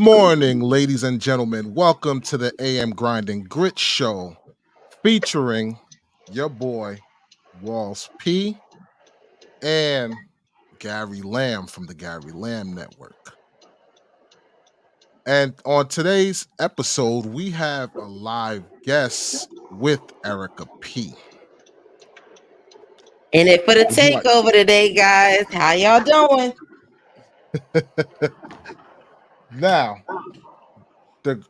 morning, ladies and gentlemen. Welcome to the AM Grind and Grit Show featuring your boy, Walls P, and Gary Lamb from the Gary Lamb Network. And on today's episode, we have a live guest with Erica P. In it for the Would you like? takeover today, guys. How y'all doing? Now, the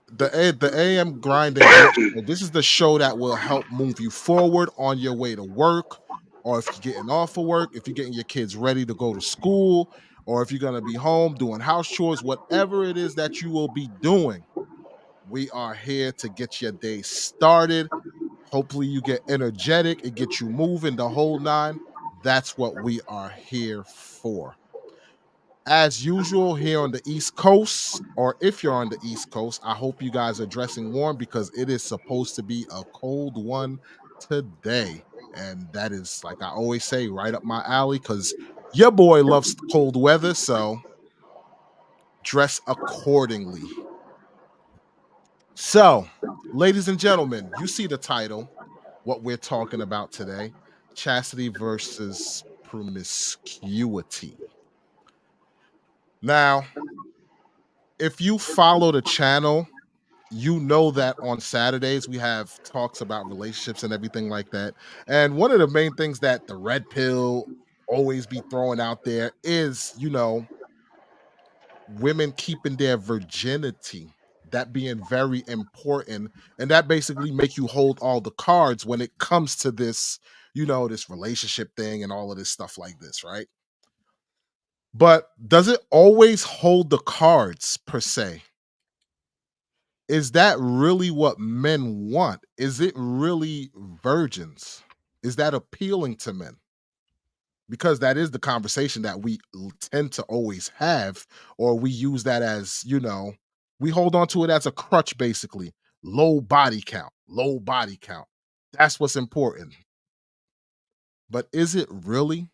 AM Grind and Grit Show, this is the show that will help move you forward on your way to work, or if you're getting off of work, if you're getting your kids ready to go to school, or if you're gonna be home doing house chores, whatever it is that you will be doing, we are here to get your day started. Hopefully, you get energetic, it gets you moving the whole nine. That's what we are here for. As usual, here on the East Coast, or if you're on the East Coast, I hope you guys are dressing warm because it is supposed to be a cold one today. And that is, like I always say, right up my alley because your boy loves cold weather. So dress accordingly. So, ladies and gentlemen, you see the title, what we're talking about today: chastity versus promiscuity. Now, if you follow the channel, you know that on Saturdays we have talks about relationships and everything like that. And one of the main things that the red pill always be throwing out there is, women keeping their virginity, that being very important. And that basically make you hold all the cards when it comes to this, this relationship thing and all of this stuff like this, right? But does it always hold the cards per se? Is that really what men want? Is it really virgins? Is that appealing to men? Because that is the conversation that we tend to always have, or we use that as, we hold on to it as a crutch, basically. Low body count, low body count. That's what's important. But is it really?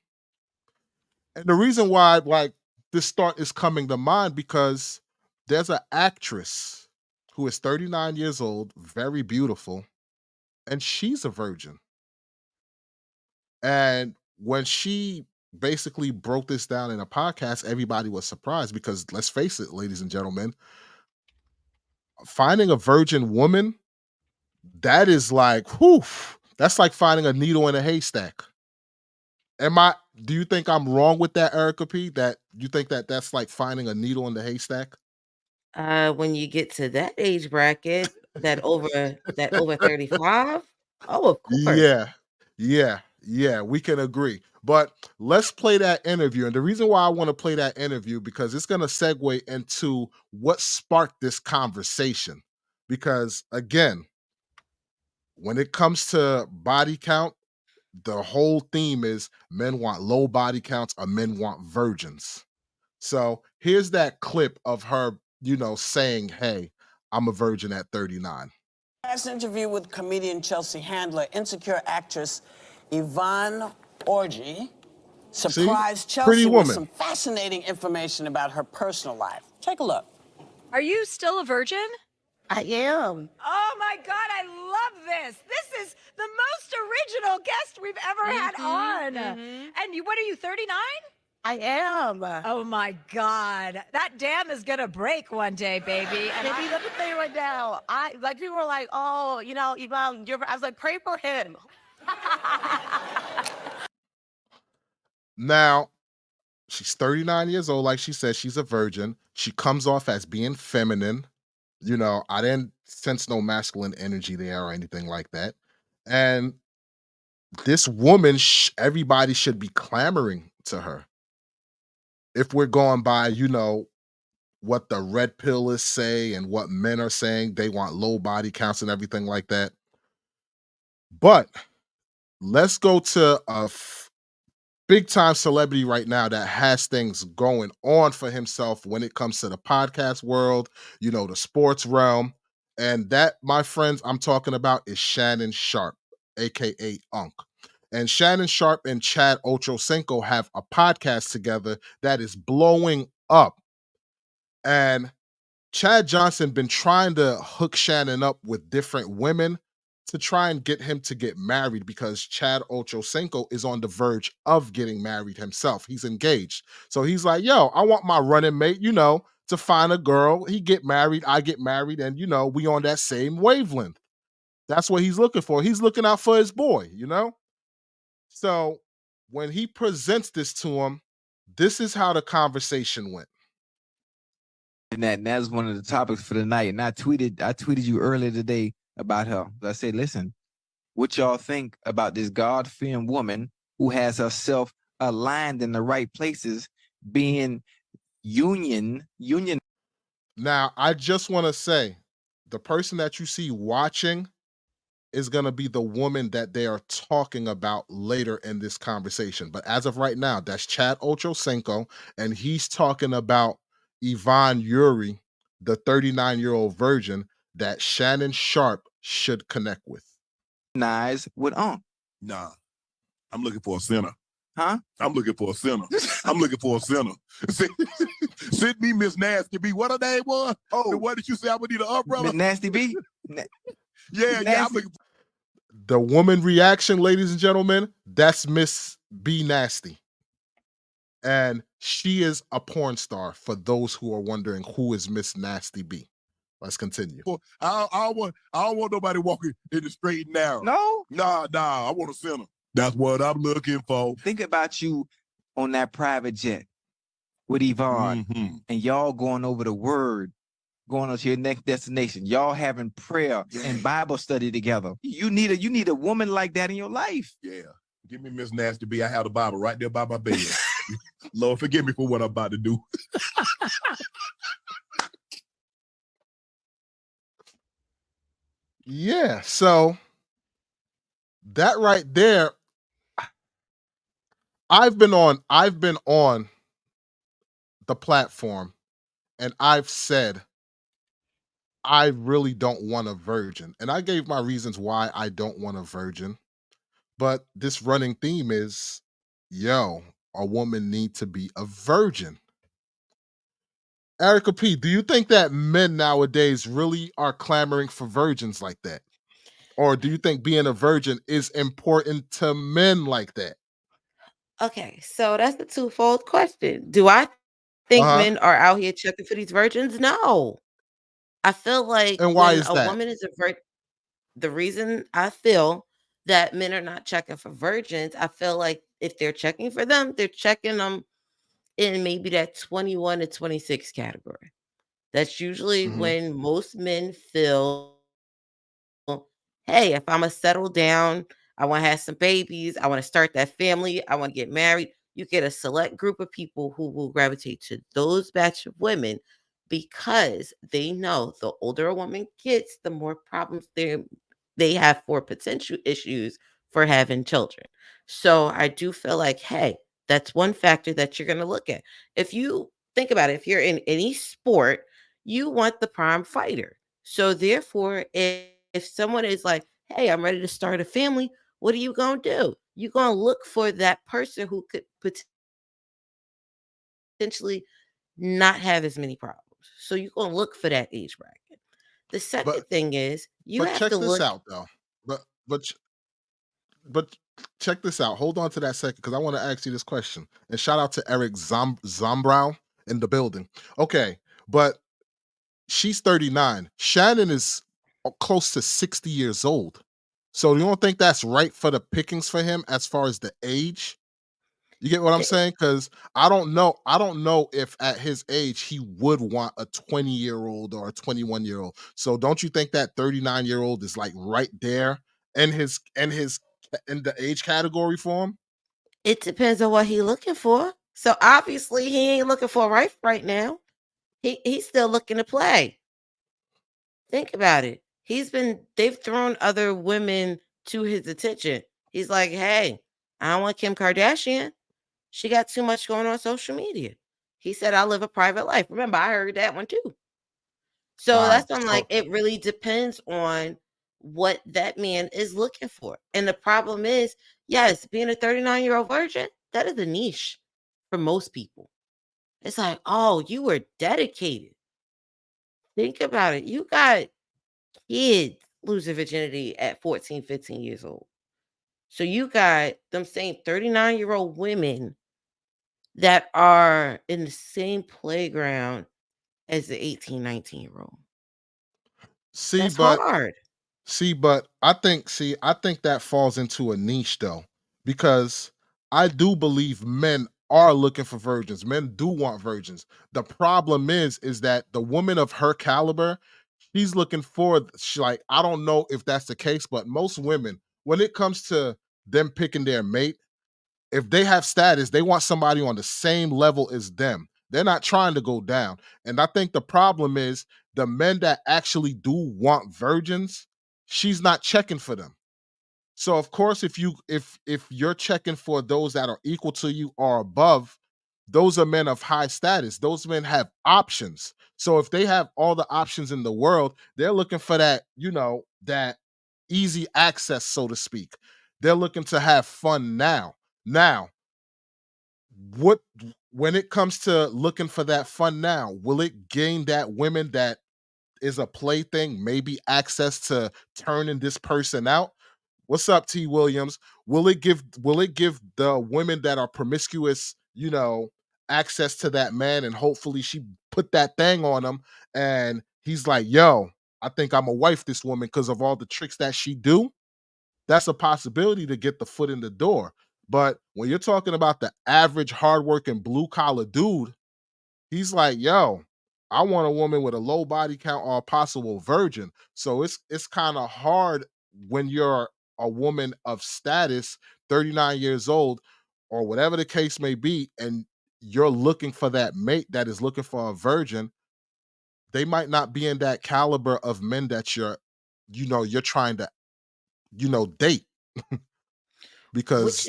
And the reason why, like, this thought is coming to mind because there's an actress who is 39 years old, very beautiful, and she's a virgin. And when she basically broke this down in a podcast, everybody was surprised because let's face it, ladies and gentlemen, finding a virgin woman, that is like, whew, that's like finding a needle in a haystack. Do you think I'm wrong with that, Erica P? That you think that that's like finding a needle in the haystack? When you get to that age bracket, that over 35, oh, of course. Yeah, yeah, we can agree. But let's play that interview. And the reason why I want to play that interview because it's going to segue into what sparked this conversation. Because again, when it comes to body count, the whole theme is men want low body counts or men want virgins. So here's that clip of her, saying, "Hey, I'm a virgin at 39." Last interview with comedian Chelsea Handler, Insecure actress Yvonne Orji See? surprised Pretty Chelsea with woman. some fascinating information about her personal life. Take a look. Are you still a virgin? I am. Oh my God, I love this. This is the most original guest we've ever had on. And what are you, 39? I am. Oh my God. That dam is going to break one day, baby. And Baby, let me tell you right now. People were like, oh, Yvonne, I was like, pray for him. Now, she's 39 years old. Like she said, she's a virgin. She comes off as being feminine. I didn't sense no masculine energy there or anything like that. And this woman, everybody should be clamoring to her. If we're going by, what the red pill is say and what men are saying, they want low body counts and everything like that. But let's go to a big time celebrity right now that has things going on for himself when it comes to the podcast world, the sports realm. And that, my friends, I'm talking about is Shannon Sharpe, aka Unk. And Shannon Sharpe and Chad Ochocinco have a podcast together that is blowing up. And Chad Johnson been trying to hook Shannon up with different women to try and get him to get married because Chad Ochocinco is on the verge of getting married himself. He's engaged. So he's like, yo, I want my running mate, to find a girl. He get married, I get married, and we on that same wavelength. That's what he's looking for. He's looking out for his boy. So when he presents this to him, this is how the conversation went. And that's one of the topics for the night. And I tweeted you earlier today about her. I said, listen, what y'all think about this God-fearing woman who has herself aligned in the right places, being union. Now, I just want to say, the person that you see watching is going to be the woman that they are talking about later in this conversation. But as of right now, that's Chad Ochocinco, and he's talking about Yvonne Orji, the 39-year-old virgin that Shannon Sharpe should connect with. Nice with Nah, I'm looking for a sinner. Huh? I'm looking for a sinner. I'm looking for a sinner. Send me Miss Nasty B. What her name was? Oh, what did you say? I would need an umbrella. Nasty B. Yeah, I'm looking for. The woman reaction, ladies and gentlemen, that's Miss B Nasty. And she is a porn star, for those who are wondering who is Miss Nasty B. Let's continue. I don't want nobody walking in the straight and narrow. No? Nah, I want a sinner. That's what I'm looking for. Think about you on that private jet with Yvonne, and y'all going over the word, going on to your next destination. Y'all having prayer and Bible study together. You need a woman like that in your life. Yeah. Give me Miss Nasty B. I have the Bible right there by my bed. Lord, forgive me for what I'm about to do. Yeah, so that right there, I've been on the platform and I've said I really don't want a virgin. And I gave my reasons why I don't want a virgin. But this running theme is, a woman needs to be a virgin. Erica P., do you think that men nowadays really are clamoring for virgins like that? Or do you think being a virgin is important to men like that? Okay, so that's a twofold question. Do I think Uh-huh. men are out here checking for these virgins? No. I feel like And why when is a that? woman is a virgin, the reason I feel that men are not checking for virgins, I feel like if they're checking for them, they're checking them in maybe that 21 to 26 category. That's usually when most men feel, hey, if I'm going to settle down, I want to have some babies, I want to start that family, I want to get married. You get a select group of people who will gravitate to those batch of women because they know the older a woman gets, the more problems they have for potential issues for having children. So I do feel like, hey, that's one factor that you're going to look at. If you think about it, if you're in any sport, you want the prime fighter. So therefore, if someone is like, hey, I'm ready to start a family, what are you going to do? You're going to look for that person who could potentially not have as many problems. So you're going to look for that age bracket. The second thing is you But have check to this look. out though. But check this out. Hold on to that second because I want to ask you this question. And shout out to Eric Zombrow in the building. Okay, but she's 39. Shannon is close to 60 years old. So you don't think that's right for the pickings for him as far as the age? You get what I'm saying? Because I don't know if at his age he would want a 20-year-old or a 21-year-old. So don't you think that 39-year-old is like right there in the age category for him? It depends on what he's looking for. So obviously he ain't looking for a wife right now. He's still looking to play. Think about it. They've thrown other women to his attention. He's like, hey, I don't want Kim Kardashian. She got too much going on social media. He said, I live a private life. Remember, I heard that one too. So Wow. that's I'm like, it really depends on what that man is looking for. And the problem is, yes, being a 39-year-old virgin, that is a niche for most people. It's like, oh, you were dedicated. Think about it. You got kids losing virginity at 14, 15 years old. So you got them same 39-year-old women that are in the same playground as the 18, 19-year-old. See, That's but hard. I think that falls into a niche though, because I do believe men are looking for virgins. Men do want virgins. The problem is that the woman of her caliber, she's looking for like, I don't know if that's the case, but most women, when it comes to them picking their mate, if they have status, they want somebody on the same level as them. They're not trying to go down. And I think the problem is the men that actually do want virgins, she's not checking for them. So of course, if you're checking for those that are equal to you or above, those are men of high status. Those men have options. So if they have all the options in the world, they're looking for that, that easy access, so to speak. They're looking to have fun now. Now, what when it comes to looking for that fun now, will it gain that women that is a plaything, maybe access to turning this person out? What's up, T. Williams? Will it give the women that are promiscuous, access to that man, and hopefully she put that thing on him, and he's like, yo, I think I'm a wife this woman because of all the tricks that she do. That's a possibility to get the foot in the door. But when you're talking about the average hardworking blue collar dude, he's like, yo, I want a woman with a low body count or a possible virgin. So it's kind of hard when you're a woman of status, 39 years old, or whatever the case may be, and you're looking for that mate that is looking for a virgin. They might not be in that caliber of men that you're trying to, date, Which because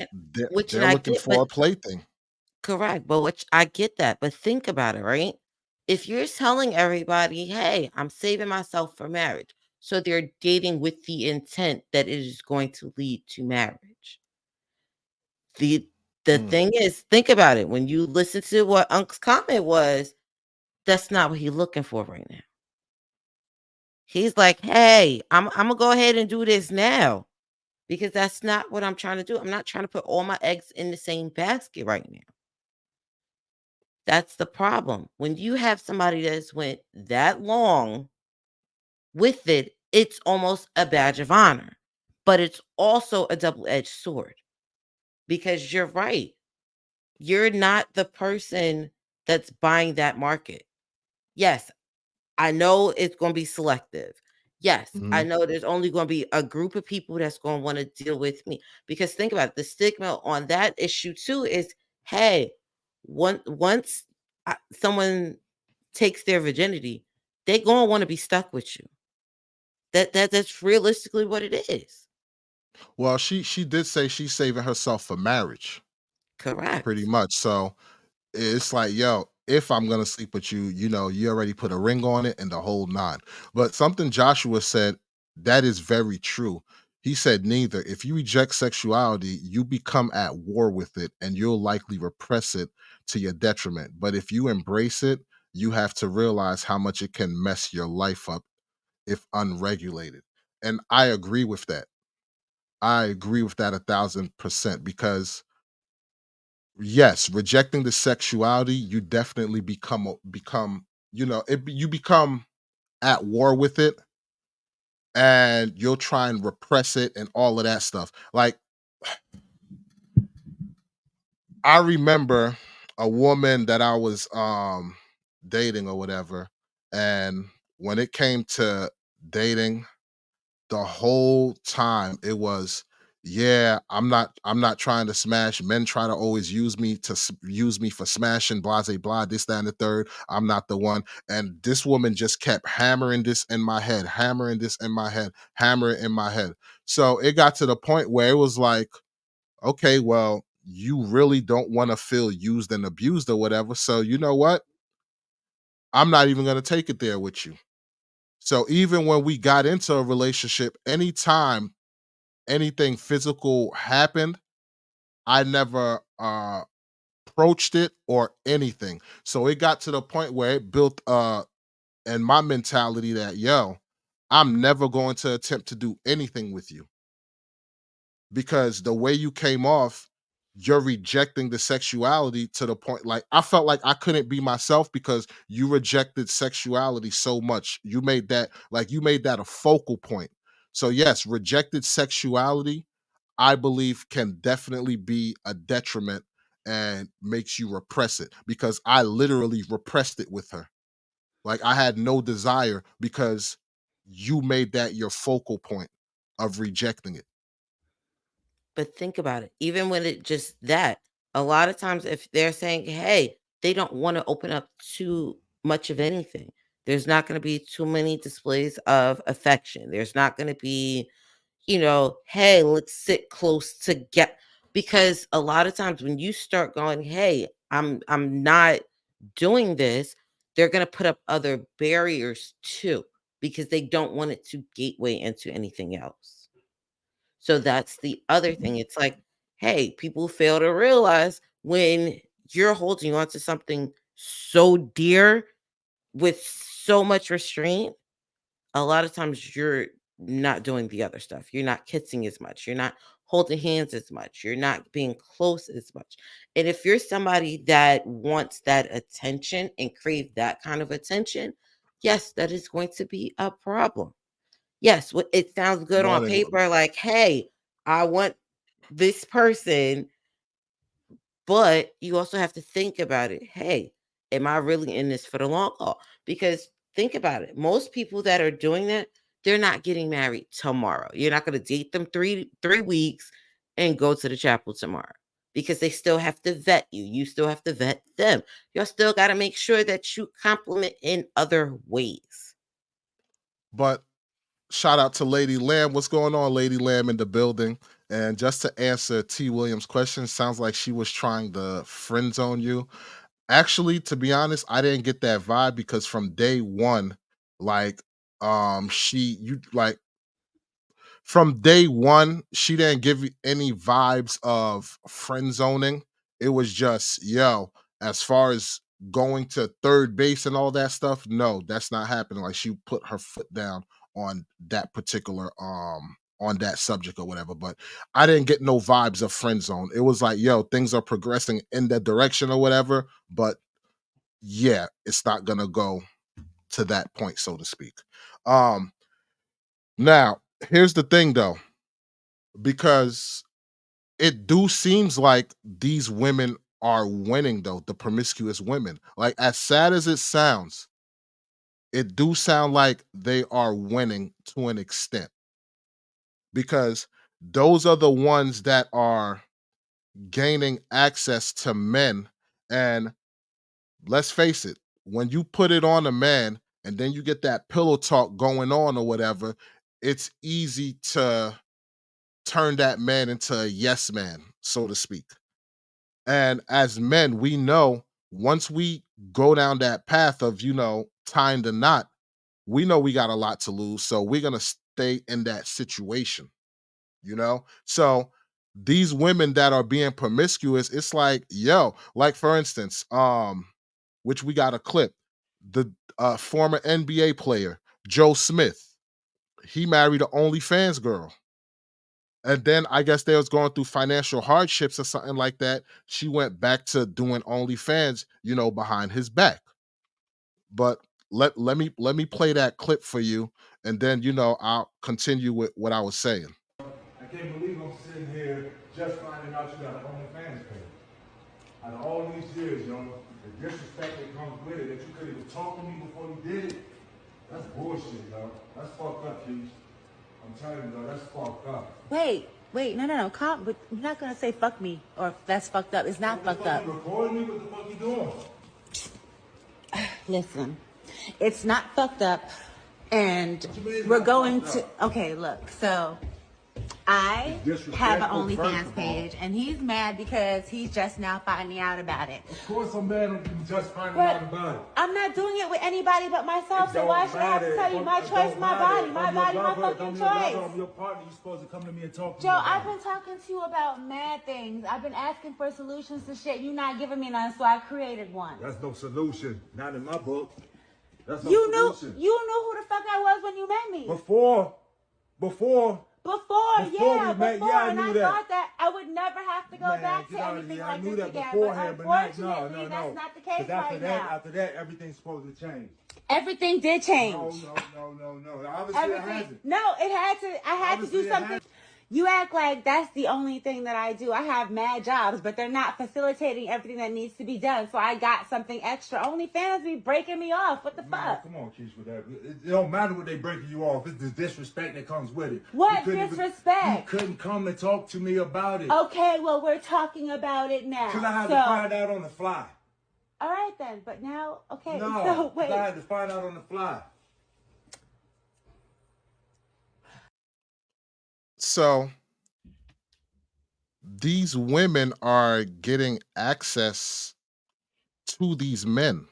which and they're I looking get, for but a plaything. correct. But which I get that. But think about it, right? If you're telling everybody, hey, I'm saving myself for marriage. So they're dating with the intent that it is going to lead to marriage. The the Mm. thing is, think about it. When you listen to what Unc's comment was, that's not what he's looking for right now. He's like, hey, I'm gonna go ahead and do this now. Because that's not what I'm trying to do. I'm not trying to put all my eggs in the same basket right now. That's the problem. When you have somebody that's went that long with it, it's almost a badge of honor. But it's also a double-edged sword because you're right. You're not the person that's buying that market. Yes, I know it's going to be selective. Yes, I Mhm. know there's only going to be a group of people that's going to want to deal with me. Because think about it, the stigma on that issue too is, hey, once someone takes their virginity, they're going to want to be stuck with you. That's realistically what it is. Well, she did say she's saving herself for marriage, pretty Correct. much. So it's like, yo, if I'm gonna sleep with you, you already put a ring on it and the whole nine. But something Joshua said that is very true. He said, neither. If you reject sexuality, you become at war with it and you'll likely repress it to your detriment. But if you embrace it, you have to realize how much it can mess your life up if unregulated. And I agree with that. I agree with that 1,000% because yes, rejecting the sexuality, you definitely become, you become at war with it, and you'll try and repress it and all of that stuff. Like, I remember a woman that I was dating or whatever, and when it came to dating, the whole time it was, yeah, I'm not trying to smash. Men try to always use me for smashing, blah blah blah, this that and the third. I'm not the one. And this woman just kept hammering this in my head, hammering this in my head, hammering in my head. So it got to the point where it was like, okay, well, you really don't want to feel used and abused or whatever, so you know what, I'm not even going to take it there with you. So even when we got into a relationship, anytime anything physical happened, I never approached it or anything. So it got to the point where it built and my mentality that, yo, I'm never going to attempt to do anything with you because the way you came off, you're rejecting the sexuality to the point like I felt like I couldn't be myself because you rejected sexuality so much. You made that a focal point. So yes, rejected sexuality, I believe can definitely be a detriment and makes you repress it because I literally repressed it with her. Like I had no desire because you made that your focal point of rejecting it. But think about it. Even when it just that, a lot of times if they're saying, hey, they don't want to open up too much of anything. There's not going to be too many displays of affection. There's not going to be, hey, let's sit close to get because a lot of times when you start going, hey, I'm not doing this, they're going to put up other barriers too because they don't want it to gateway into anything else. So that's the other thing. It's like, hey, people fail to realize when you're holding on to something so dear with so much restraint, a lot of times you're not doing the other stuff. You're not kissing as much. You're not holding hands as much. You're not being close as much. And if you're somebody that wants that attention and crave that kind of attention, yes, that is going to be a problem. Yes, it sounds good on Morning. paper, like, hey, I want this person, but you also have to think about it. Hey, am I really in this for the long haul? Because think about it. Most people that are doing that, they're not getting married tomorrow. You're not going to date them three weeks and go to the chapel tomorrow because they still have to vet you. You still have to vet them. Y'all still got to make sure that you compliment in other ways. But shout out to Lady Lamb. What's going on, Lady Lamb in the building? And just to answer T. Williams' question, sounds like she was trying to friend zone you. Actually, to be honest, I didn't get that vibe because from day one, like, she you like from day one, she didn't give you any vibes of friend zoning. It was just, yo, as far as going to third base and all that stuff, no, that's not happening. Like she put her foot down on that particular on that subject or whatever. But I didn't get no vibes of friend zone. It was like, yo, things are progressing in that direction or whatever. But yeah, it's not gonna go to that point, so to speak. Um Now, here's the thing though, because it do seems like these women are winning though, the promiscuous women. Like as sad as it sounds, it do sound like they are winning to an extent because those are the ones that are gaining access to men. And let's face it, when you put it on a man and then you get that pillow talk going on or whatever, it's easy to turn that man into a yes man, so to speak. And as men, we know once we go down that path of, tying the knot, we know we got a lot to lose. So we're going to stay in that situation. So these women that are being promiscuous, it's like, yo, like for instance, which we got a clip, the former NBA player, Joe Smith, he married an OnlyFans girl. And then I guess they was going through financial hardships or something like that. She went back to doing OnlyFans, behind his back. But let me play that clip for you, and then I'll continue with what I was saying. I can't believe I'm sitting here just finding out you got an OnlyFans page. Out of all these years, the disrespect that comes with it, that you could even talk to me before you did it, that's bullshit, yo. That's fucked up, Keith. I'm telling you, that's fucked up. Wait, no, calm, but you're not gonna say fuck me, or that's fucked up. It's not fucked up. You recording me? What the fuck you doing? Listen, it's not fucked up, and we're going to, okay, look, so I have an OnlyFans page, and he's mad because he's just now finding out about it. Of course I'm mad at you just finding out about it. I'm not doing it with anybody but myself, so why should I have to tell you my choice, my body, my fucking choice? I'm your partner, you're supposed to come to me and talk to me. Joe, I've been talking to you about mad things. I've been asking for solutions to shit. You're not giving me none, so I created one. That's no solution. Not in my book. That's a You knew solution. who the fuck I was when you met me. Before, Before, we yeah, met, yeah, I and knew I that. thought that I would never have to go Man, back get to out of anything here. like I knew this that again. beforehand, But but unfortunately, no. that's not the case Because after right that, now. after that, everything's supposed to change. Everything did change. No. Obviously, it hasn't. No, it had to. I had Obviously, to do something. You act like that's the only thing that I do. I have mad jobs, but they're not facilitating everything that needs to be done. So I got something extra. OnlyFans be breaking me off. What the fuck? Come on, Keish, with that. It don't matter what they breaking you off. It's the disrespect that comes with it. What disrespect? You couldn't come and talk to me about it. Okay, well, we're talking about it now. Because I had to find out on the fly. All right, then. But now, okay. No, so wait. I had to find out on the fly. So these women are getting access to these men.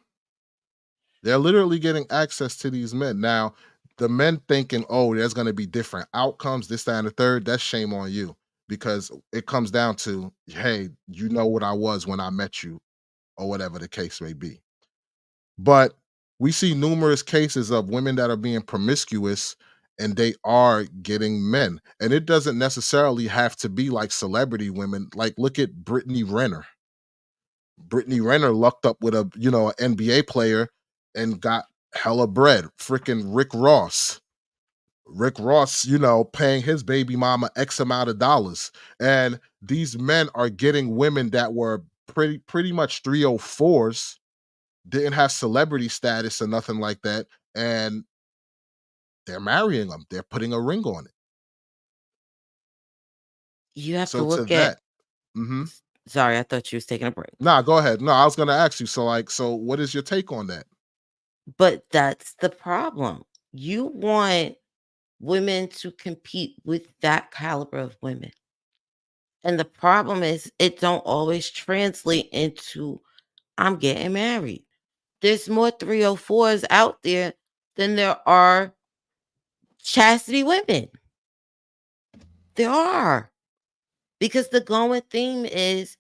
They're literally getting access to these men. Now, the men thinking, oh, there's going to be different outcomes, this, that, and the third, that's shame on you, because it comes down to, hey, you know what I was when I met you, or whatever the case may be. But we see numerous cases of women that are being promiscuous and they are getting men. And it doesn't necessarily have to be like celebrity women. Like, look at Brittany Renner. Brittany Renner lucked up with an NBA player and got hella bread. Freaking Rick Ross. Rick Ross, paying his baby mama X amount of dollars. And these men are getting women that were pretty much 304s, didn't have celebrity status or nothing like that, and they're marrying them. They're putting a ring on it. You have to So to look at. that, mhm. Sorry, I thought you was taking a break. Nah, go ahead. No, I was gonna ask you. So what is your take on that? But that's the problem. You want women to compete with that caliber of women. And the problem is it don't always translate into I'm getting married. There's more 304s out there than there are chastity women. There are. Because the going theme is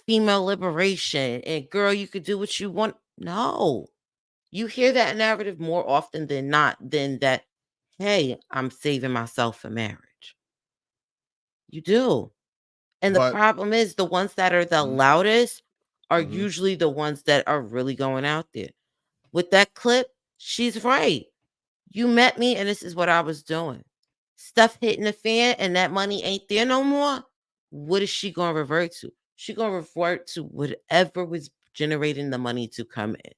female liberation and girl, you could do what you want. No. You hear that narrative more often than not than that, hey, I'm saving myself for marriage. You do. And the But problem is the ones that are the Mhm. loudest are Mhm. usually the ones that are really going out there. With that clip, she's right. You met me and this is what I was doing. Stuff hitting the fan and that money ain't there no more. What is she going to revert to? She going to revert to whatever was generating the money to come in.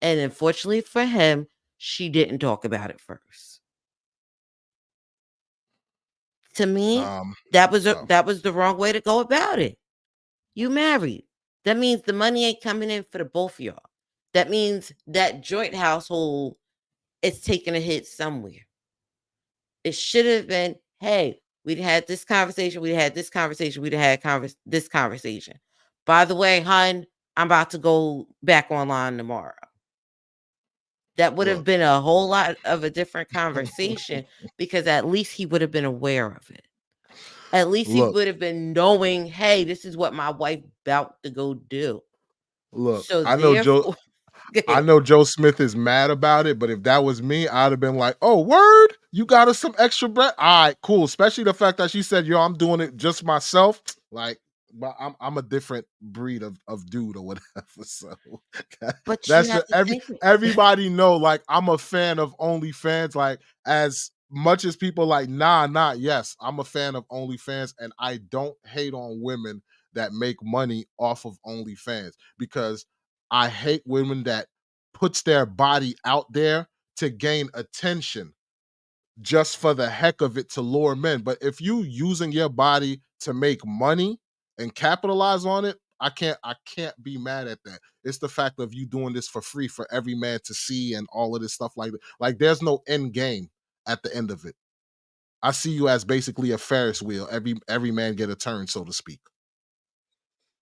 And unfortunately for him, she didn't talk about it first. To me, that was the wrong way to go about it. You married. That means the money ain't coming in for the both of y'all. That means that joint household is taking a hit somewhere. It should have been, hey, we'd had this conversation, we'd had this conversation, we'd had this conversation. By the way, hon, I'm about to go back online tomorrow. That would have been a whole lot of a different conversation because at least he would have been aware of it. At least he would have been knowing, hey, this is what my wife about to go do. Look, So I know therefore, I know Joe Smith is mad about it, but if that was me, I'd have been like, "Oh, word, you got us some extra bread. All right, cool." Especially the fact that she said, "Yo, I'm doing it just myself." Like, but I'm a different breed of dude or whatever. So but you that's have just to think everybody know. Like, I'm a fan of OnlyFans. Like, as much as people like, yes, I'm a fan of OnlyFans, and I don't hate on women that make money off of OnlyFans because I hate women that puts their body out there to gain attention just for the heck of it to lure men. But if you using your body to make money and capitalize on it, I can't be mad at that. It's the fact of you doing this for free for every man to see and all of this stuff like that. Like, there's no end game at the end of it. I see you as basically a Ferris wheel. Every man get a turn, so to speak.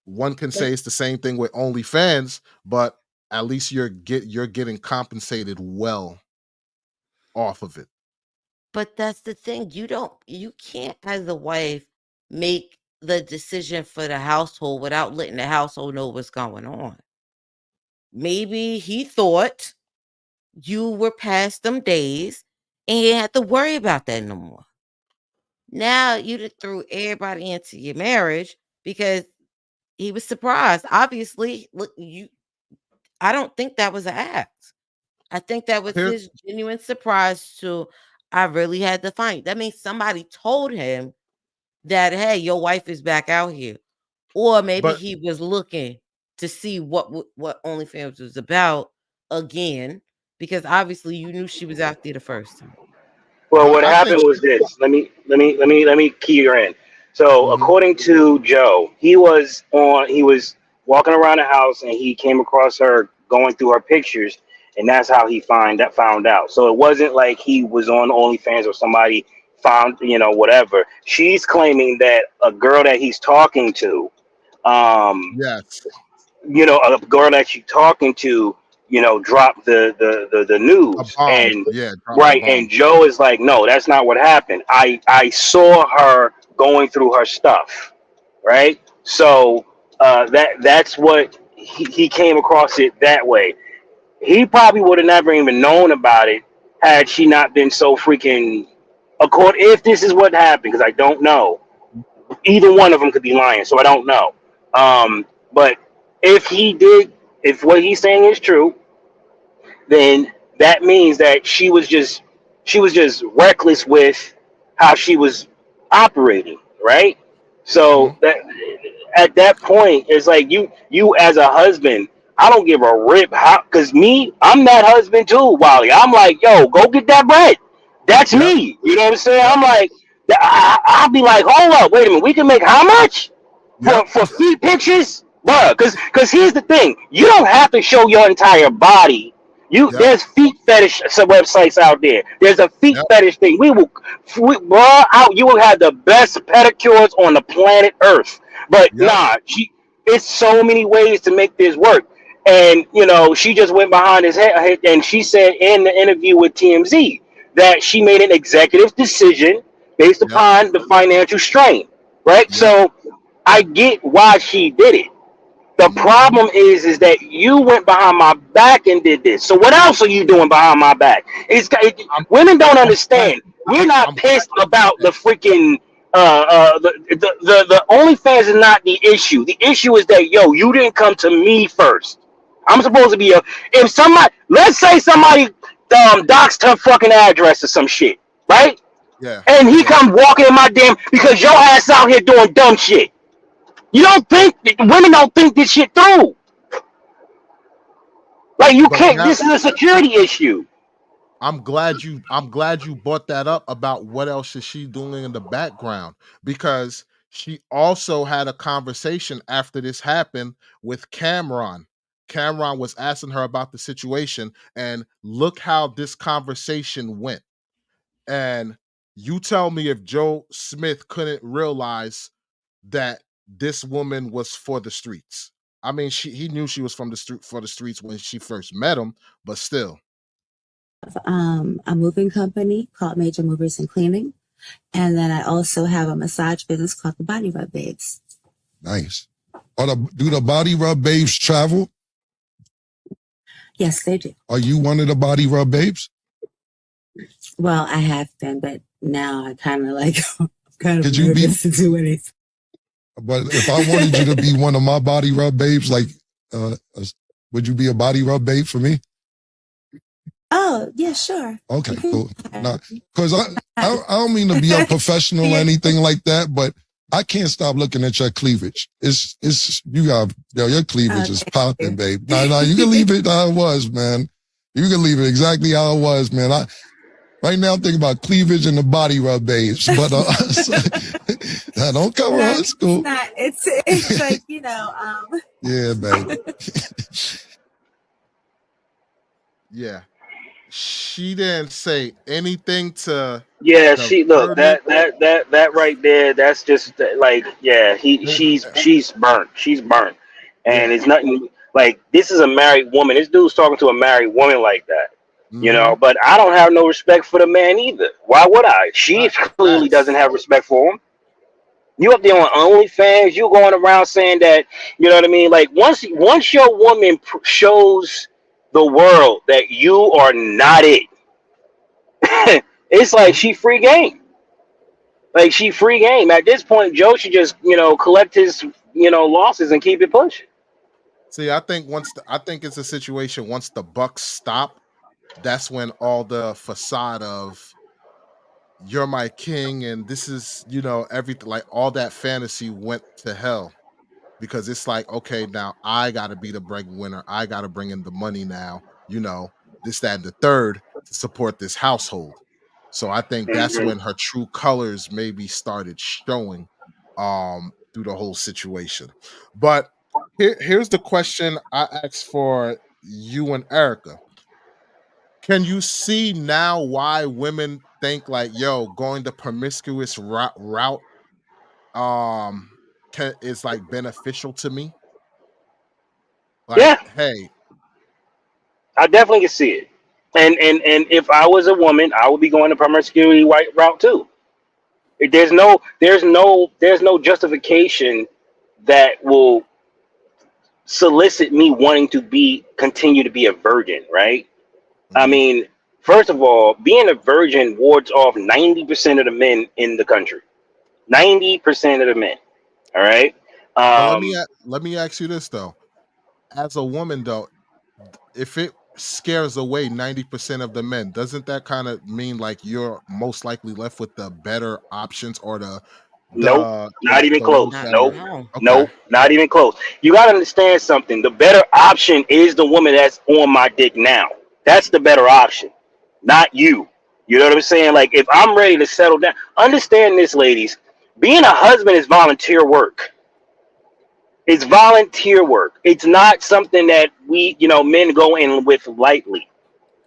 One can say it's the same thing with OnlyFans, but at least you're getting compensated well off of it. But that's the thing. You can't, as a wife, make the decision for the household without letting the household know what's going on. Maybe he thought you were past them days and you didn't have to worry about that no more. Now you just threw everybody into your marriage because he was surprised. Obviously, look, I don't think that was an act. I think that was Here, his genuine surprise to, I really had to find. That means somebody told him that, hey, your wife is back out here. Or maybe but he was looking to see what OnlyFans was about again, because obviously you knew she was out there the first time. Well, but what I think happened was this. Let me key you in. So, mhm, according to Joe, he was walking around the house and he came across her going through her pictures, and that's how he found out. So it wasn't like he was on OnlyFans or somebody found whatever. She's claiming that a girl that he's talking to, um, yes, a girl that she's talking to, dropped the a news. bomb. And Yeah, drop the right, and bomb. Joe is like, no, that's not what happened. I saw her going through her stuff, right? So that's what he came across it that way. He probably would have never even known about it had she not been so freaking. If this is what happened, because I don't know, either one of them could be lying, so I don't know. But if he did, if what he's saying is true, then that means that she was just reckless with how she was operating, right? Hmm. So that at that point, it's like you as a husband, I don't give a rip how, because I'm that husband too, Wally. I'm like, yo, go get that bread. That's Yep, me. You know what I'm saying? yep, I'm like, I'll be like, hold up, wait a minute, we can make how much yep, for feet pictures, bruh? Because here's the thing, you don't have to show your entire body. yep, There's feet fetish websites out there. There's a feet yep, fetish thing. Bruh, out. You will have the best pedicures on the planet Earth. But yep, nah, it's so many ways to make this work. And she just went behind his head, and she said in the interview with TMZ that she made an executive decision based yep, upon the financial strain. Right? yep. So I get why she did it. The Hmm. problem is that you went behind my back and did this. So what else are you doing behind my back? I'm, Women don't I'm glad. understand. We're not I'm glad pissed you said about the that. freaking the OnlyFans is not the issue. The issue is that, yo, you didn't come to me first. I'm supposed to be if somebody, let's say somebody doxed her fucking address or some shit, right? Yeah, And he yeah. come walking in my damn because your ass out here doing dumb shit. You don't think women don't think this shit through? Like, you But can't. now This is a security issue. I'm glad you brought that up about what else is she doing in the background, because she also had a conversation after this happened with Cameron. Cameron was asking her about the situation, and look how this conversation went. And you tell me if Joe Smith couldn't realize that this woman was for the streets. I mean, he knew she was from the street for the streets when she first met him, but still. A moving company called Major Movers and Cleaning. And then I also have a massage business called the Body Rub Babes. Nice. Do the body rub babes travel? Yes, they do. Are you one of the body rub babes? Well, I have been, but now I kind of like, kind of Could you be? nervous to do anything. But if I wanted you to be one of my body rub babes, like, would you be a body rub babe for me? Oh, yeah, sure. Okay, cool. Because I don't mean to be a professional or anything like that, but I can't stop looking at your cleavage. Your cleavage is popping, babe. No, you can leave it how it was, man. You can leave it exactly how it was, man. Right now I'm thinking about cleavage and the body rub babes, but don't cover her school. It's like, Yeah, babe. Yeah. She didn't say anything to Yeah, she look divert it. that right there. That's just like, yeah. She's burnt. She's burnt, and Yeah. it's nothing like this is a married woman. This dude's talking to a married woman like that. Hmm. But I don't have no respect for the man either. Why would I? She clearly doesn't Facts. have respect for him. You up there on OnlyFans, you going around saying that, you know what I mean? Like, once your woman shows the world that you are not it, it's like she free game. Like she free game. At this point, Joe should just, collect his, losses and keep it pushing. See, I think I think it's a situation once the Bucks stop, that's when all the facade of you're my king and this is, everything, like all that fantasy went to hell because it's like, okay, now I got to be the breadwinner. I got to bring in the money now, this, that, and the third to support this household. So I think that's Mhm. when her true colors maybe started showing through the whole situation. But here's the question I asked for you and Erica. Can you see now why women think like, yo, going the promiscuous route is like beneficial to me? Like, Yeah, hey, I definitely can see it. And if I was a woman, I would be going the promiscuity white route too. There's no justification that will solicit me wanting to continue to be a virgin, right? I mhm. mean, first of all, being a virgin wards off 90% of the men in the country. 90% of the men. All right. But Um, let me ask you this though. As a woman though, if it scares away 90% of the men, doesn't that kind of mean like you're most likely left with the better options or nope, not even the ones close. Not, that are Nope, no. okay. nope, not even close. You got to understand something. The better option is the woman that's on my dick now. That's the better option, not you. You know what I'm saying? Like, if I'm ready to settle down, understand this, ladies. Being a husband is volunteer work. It's volunteer work. It's not something that men go in with lightly.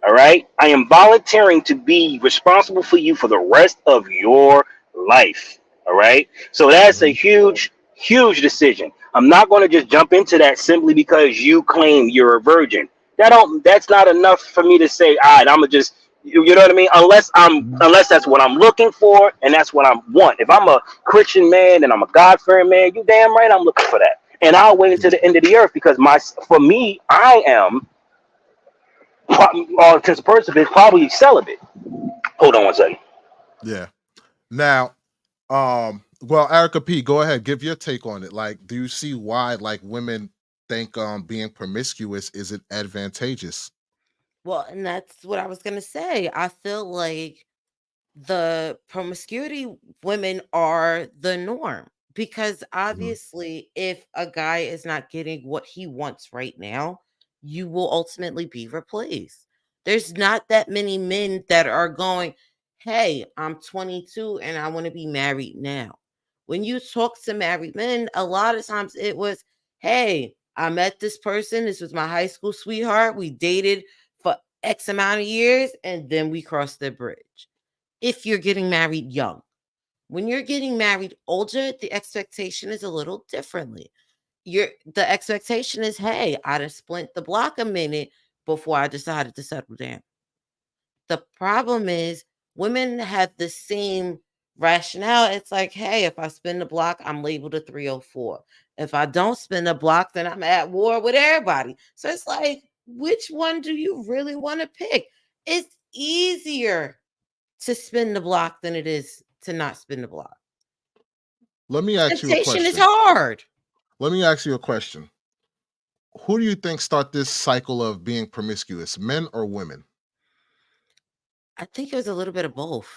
All right. I am volunteering to be responsible for you for the rest of your life. All right. So that's a Mhm. huge, huge decision. I'm not going to just jump into that simply because you claim you're a virgin. That's not enough for me to say, all right, I'm gonna just, you know what I mean? Unless that's what I'm looking for and that's what I want. If I'm a Christian man and I'm a God fearing man, you damn right I'm looking for that. And I'll wait until Yeah. the end of the earth because for me, I am all intents and purposes is probably celibate. Hold on one second. Yeah. Now, well, Erica P, go ahead, give your take on it. Like, do you see why like women think being promiscuous isn't advantageous? Well, and that's what I was gonna say. I feel like the promiscuity women are the norm because Mhm. obviously if a guy is not getting what he wants right now, you will ultimately be replaced. There's not that many men that are going, hey, I'm 22 and I want to be married now. When you talk to married men, a lot of times it was, hey, I met this person, this was my high school sweetheart, we dated for X amount of years and then we crossed the bridge. If you're getting married young. When you're getting married older, the expectation is a little differently. The expectation is, hey, I done splint the block a minute before I decided to settle down. The problem is women have the same rationale. It's like, hey, if I spin the block, I'm labeled a 304. If I don't spin the block, then I'm at war with everybody. So it's like, which one do you really want to pick? It's easier to spin the block than it is to not spin the block. Let me ask you a Temptation is question. hard. Let me ask you a question. Who do you think start this cycle of being promiscuous, men or women? I think it was a little bit of both.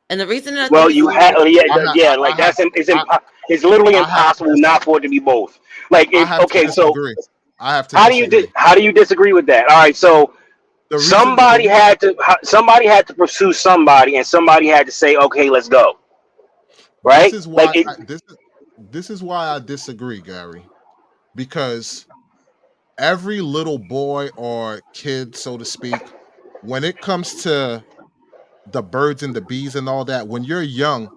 And the reason I think Well, it's a you little have, bit of yeah, I both, have yeah, like I it's literally I have to impossible not for it to be both. Like, I if have to okay, so disagree. I have to disagree. how do you disagree with that? All right, so The reason somebody had to pursue somebody, and somebody had to say, okay, let's go, this right? is why Like it. this is why I disagree, Gary, because every little boy or kid, so to speak, when it comes to the birds and the bees and all that, when you're young,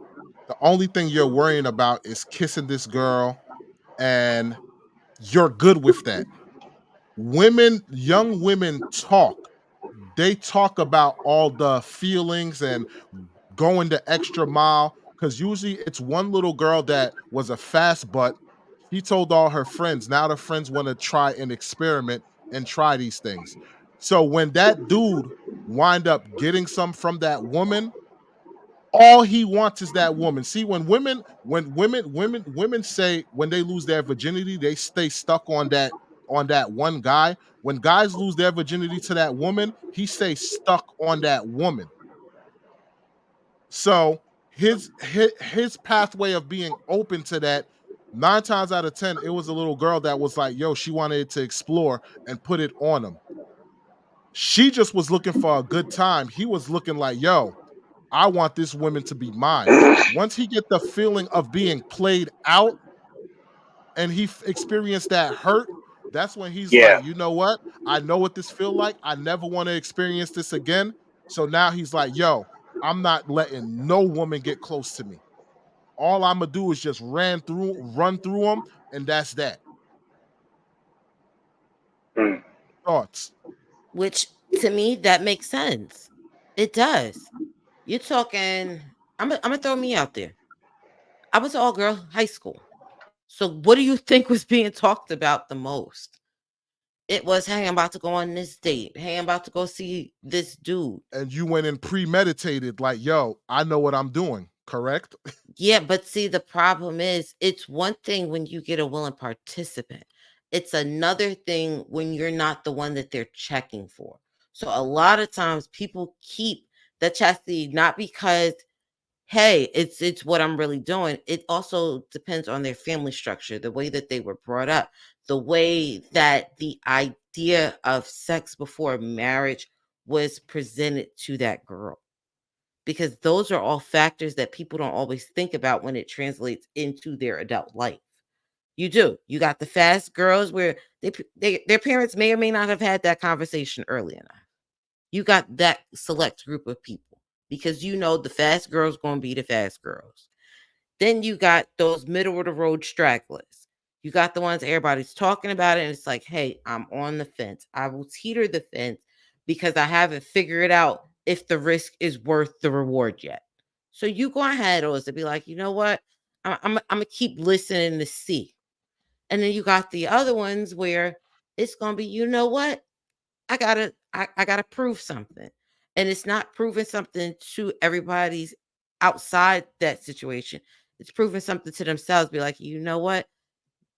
the only thing you're worrying about is kissing this girl and you're good with that. Young women talk. They talk about all the feelings and going the extra mile because usually it's one little girl that was a fast butt. She told all her friends. Now the friends want to try and experiment and try these things. So when that dude wind up getting some from that woman, all he wants is that woman. See, when women say when they lose their virginity, they stay stuck on that one guy. When guys lose their virginity to that woman, he stays stuck on that woman. So his pathway of being open to that, 9 times out of 10, it was a little girl that was like, yo, she wanted to explore and put it on him. She just was looking for a good time. He was looking like, yo, I want this woman to be mine. Once he get the feeling of being played out and he experienced that hurt, that's when he's Yeah. like, you know what? I know what this feel like. I never want to experience this again. So now he's like, yo, I'm not letting no woman get close to me. All I'm gonna do is just run through them, and that's that. Mm. Thoughts? Which to me that makes sense. It does. You're talking. I'm gonna throw me out there. I was all girl high school. So what do you think was being talked about the most? It was, hey, I'm about to go on this date. Hey, I'm about to go see this dude. And you went in premeditated, like, yo, I know what I'm doing, correct? Yeah, but see, the problem is it's one thing when you get a willing participant. It's another thing when you're not the one that they're checking for. So a lot of times people keep the chastity not because, hey, it's what I'm really doing. It also depends on their family structure, the way that they were brought up, the way that the idea of sex before marriage was presented to that girl, because those are all factors that people don't always think about when it translates into their adult life. You do. You got the fast girls where their parents may or may not have had that conversation early enough. You got that select group of people because you know the fast girls going to be the fast girls. Then you got those middle of the road stragglers. You got the ones everybody's talking about it, and it's like, hey, I'm on the fence. I will teeter the fence because I haven't figured out if the risk is worth the reward yet. So you go ahead, Oz, to be like, you know what? I'm gonna keep listening to see. And then you got the other ones where it's gonna be, you know what? I gotta prove something. And it's not proving something to everybody's outside that situation. It's proving something to themselves. Be like, you know what?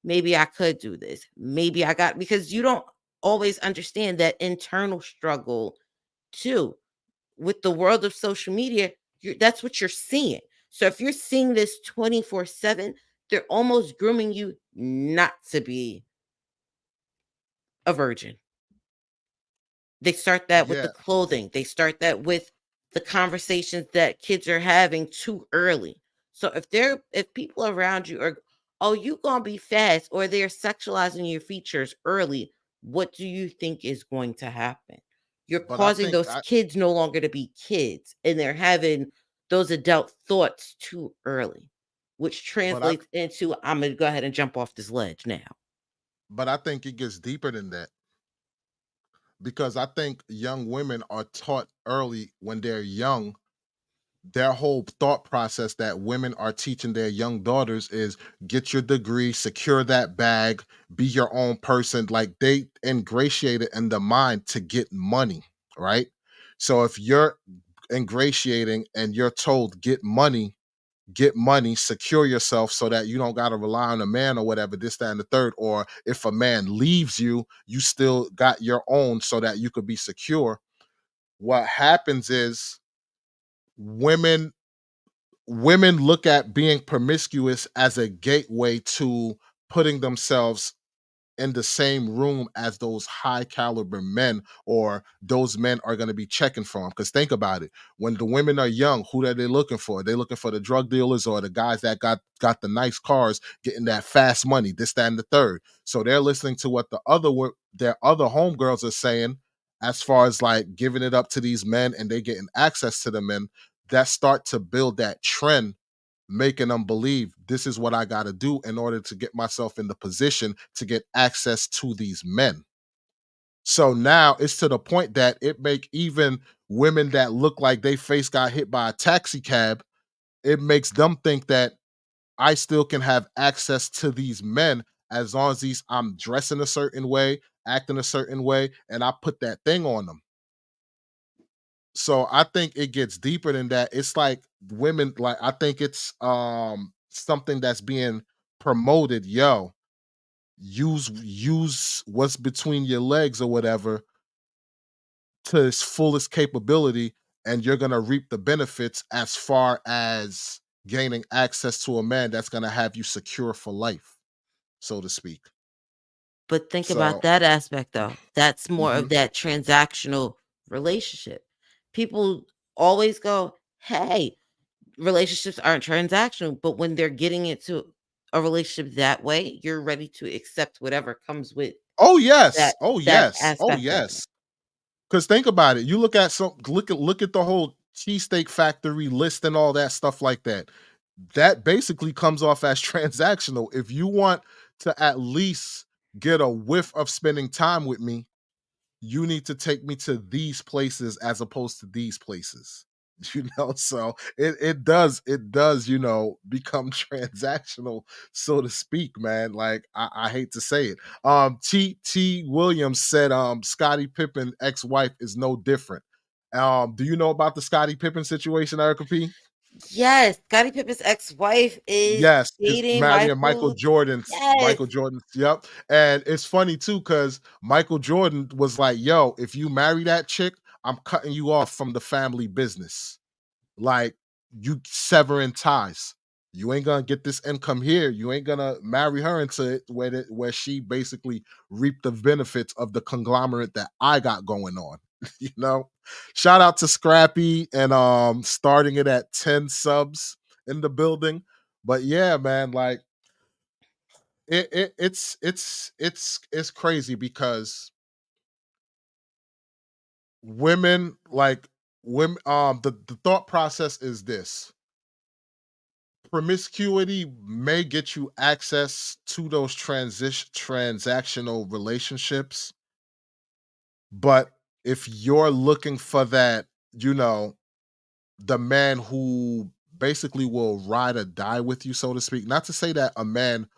Maybe I could do this. Maybe I got, because you don't always understand that internal struggle too. With the world of social media, that's what you're seeing. So if you're seeing this 24/7, they're almost grooming you not to be a virgin. They start that with the Yeah, clothing. They start that with the conversations that kids are having too early. So if people around you are, oh, you gonna be fast, or they're sexualizing your features early, what do you think is going to happen? You're but I causing think those kids no longer to be kids, and they're having those adult thoughts too early, which but I translates into, I'm gonna go ahead and jump off this ledge now. but I think it gets deeper than that, because I think young women are taught early when they're young. Their whole thought process that women are teaching their young daughters is get your degree, secure that bag, be your own person. Like they ingratiate it in the mind to get money, right? So if you're ingratiating and you're told get money, secure yourself so that you don't got to rely on a man or whatever, this, that, and the third. Or if a man leaves you, you still got your own so that you could be secure. What happens is women women look at being promiscuous as a gateway to putting themselves in the same room as those high caliber men, or those men are going to be checking for them. Because think about it, when the women are young, who are they looking for? They're looking for the drug dealers or the guys that got the nice cars, getting that fast money, this, that, and the third. So they're listening to what their other homegirls are saying, as far as like giving it up to these men, and they getting access to the men. That start to build that trend, making them believe this is what I got to do in order to get myself in the position to get access to these men. So now it's to the point that it make even women that look like they face got hit by a taxi cab, it makes them think that I still can have access to these men as long as I'm dressing a certain way, acting a certain way, and I put that thing on them. So I think it gets deeper than that. It's like women, like I think it's something that's being promoted. Yo, use what's between your legs or whatever to its fullest capability, and you're gonna reap the benefits as far as gaining access to a man that's gonna have you secure for life, so to speak. But think about So that aspect though. That's more of mhm. that transactional relationship. People always go, "Hey, relationships aren't transactional," but when they're getting into a relationship that way, you're ready to accept whatever comes with Oh yes, that oh that yes, oh aspect of it. yes. Because think about it. You look at the whole cheesesteak factory list and all that stuff like that. That basically comes off as transactional. If you want to at least get a whiff of spending time with me, you need to take me to these places as opposed to these places. So it does become transactional, so to speak, man. Like I hate to say it. T Williams said Scottie Pippen ex-wife is no different. Do you know about the Scottie Pippen situation, Erica P? Yes, Scottie Pippen's ex-wife is Yes, is dating marrying Michael Michael. Jordan's Yes. Michael Jordan's. Yep. And it's funny too, because Michael Jordan was like, yo, if you marry that chick, I'm cutting you off from the family business. Like, you severing ties. You ain't gonna get this income here. You ain't gonna marry her into it where she basically reaped the benefits of the conglomerate that I got going on. you know. Shout out to Scrappy and starting it at 10 subs in the building. But yeah, man, like it's crazy because women like women the thought process is this: promiscuity may get you access to those transactional relationships, but if you're looking for that, you know, the man who basically will ride or die with you, so to speak. Not to say that a man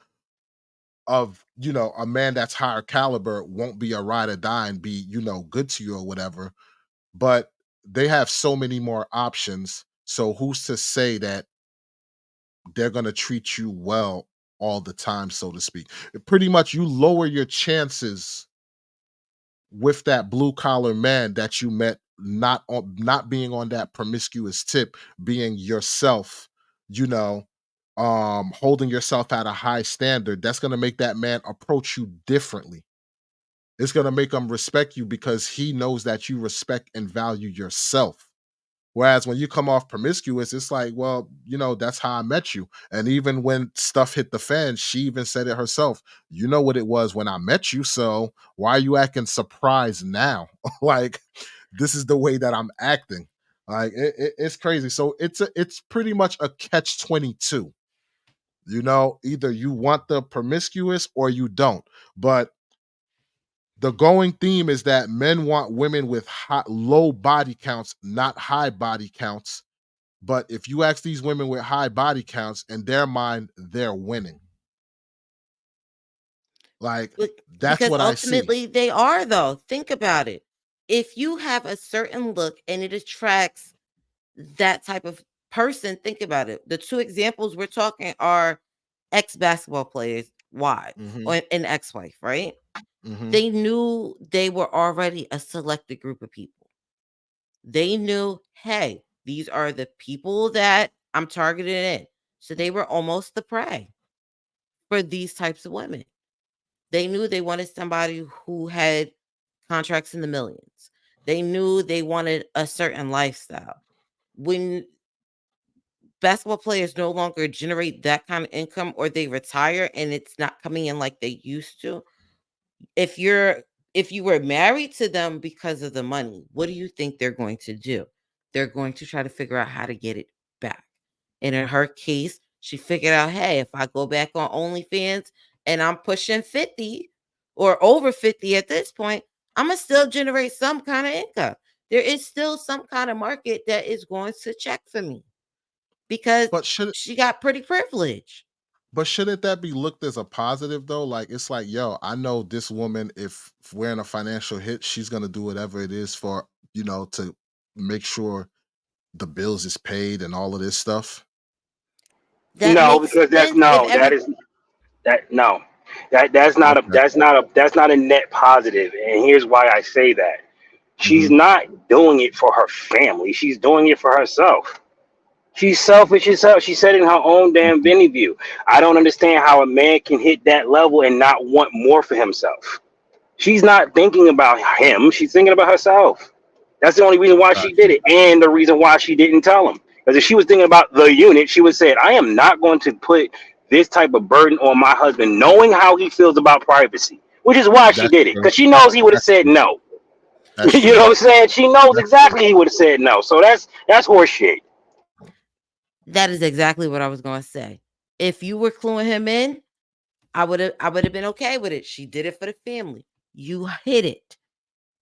that's higher caliber won't be a ride or die and be, good to you or whatever, but they have so many more options. So who's to say that they're going to treat you well all the time, so to speak? Pretty much you lower your chances with that blue collar man that you met, not being on that promiscuous tip, being yourself, you know holding yourself at a high standard. That's going to make that man approach you differently. It's going to make him respect you because he knows that you respect and value yourself. Whereas when you come off promiscuous, it's like, well, that's how I met you. And even when stuff hit the fan, she even said it herself. You know what it was when I met you. So why are you acting surprised now? Like, this is the way that I'm acting. Like, it's crazy. So it's pretty much a catch 22. Either you want the promiscuous or you don't. But the going theme is that men want women with low body counts, not high body counts. But if you ask these women with high body counts, in their mind, they're winning. Like, that's Because what I see. ultimately they are, though. Think about it. If you have a certain look and it attracts that type of person, think about it. The two examples we're talking are ex-basketball players' wives Hmm. or an ex-wife, right? Hmm. They knew they were already a selected group of people. They knew, hey, these are the people that I'm targeted in. So they were almost the prey for these types of women. They knew they wanted somebody who had contracts in the millions. They knew they wanted a certain lifestyle. When basketball players no longer generate that kind of income or they retire and it's not coming in like they used to, if you were married to them because of the money, what do you think they're going to do? They're going to try to figure out how to get it back. And in her case, she figured out, hey, if I go back on OnlyFans and I'm pushing 50 or over 50 at this point, I'm gonna still generate some kind of income. There is still some kind of market that is going to check for me because But should she got pretty privilege. But shouldn't that be looked as a positive though? Like it's like, yo, I know this woman, if we're in a financial hit, she's gonna do whatever it is for, to make sure the bills is paid and all of this stuff. That No, makes because that's sense if no, that every is that no, that's not a Okay. that's not a net positive. And here's why I say that. She's Hmm. not doing it for her family. She's doing it for herself. She's selfish as hell. She said in her own damn interview. I don't understand how a man can hit that level and not want more for himself. She's not thinking about him. She's thinking about herself. That's the only reason why she did Gotcha. it, and the reason why she didn't tell him. Because if she was thinking about the unit, she would say, "I am not going to put this type of burden on my husband, knowing how he feels about privacy." Which is why she That's did it, true. because she knows he would have That's said true. no. That's You know true. what I'm saying? She knows That's true. exactly he would have said no. So that's horse shit. That is exactly what I was going to say. If you were cluing him in, I would have been okay with it. She did it for the family. You hit it.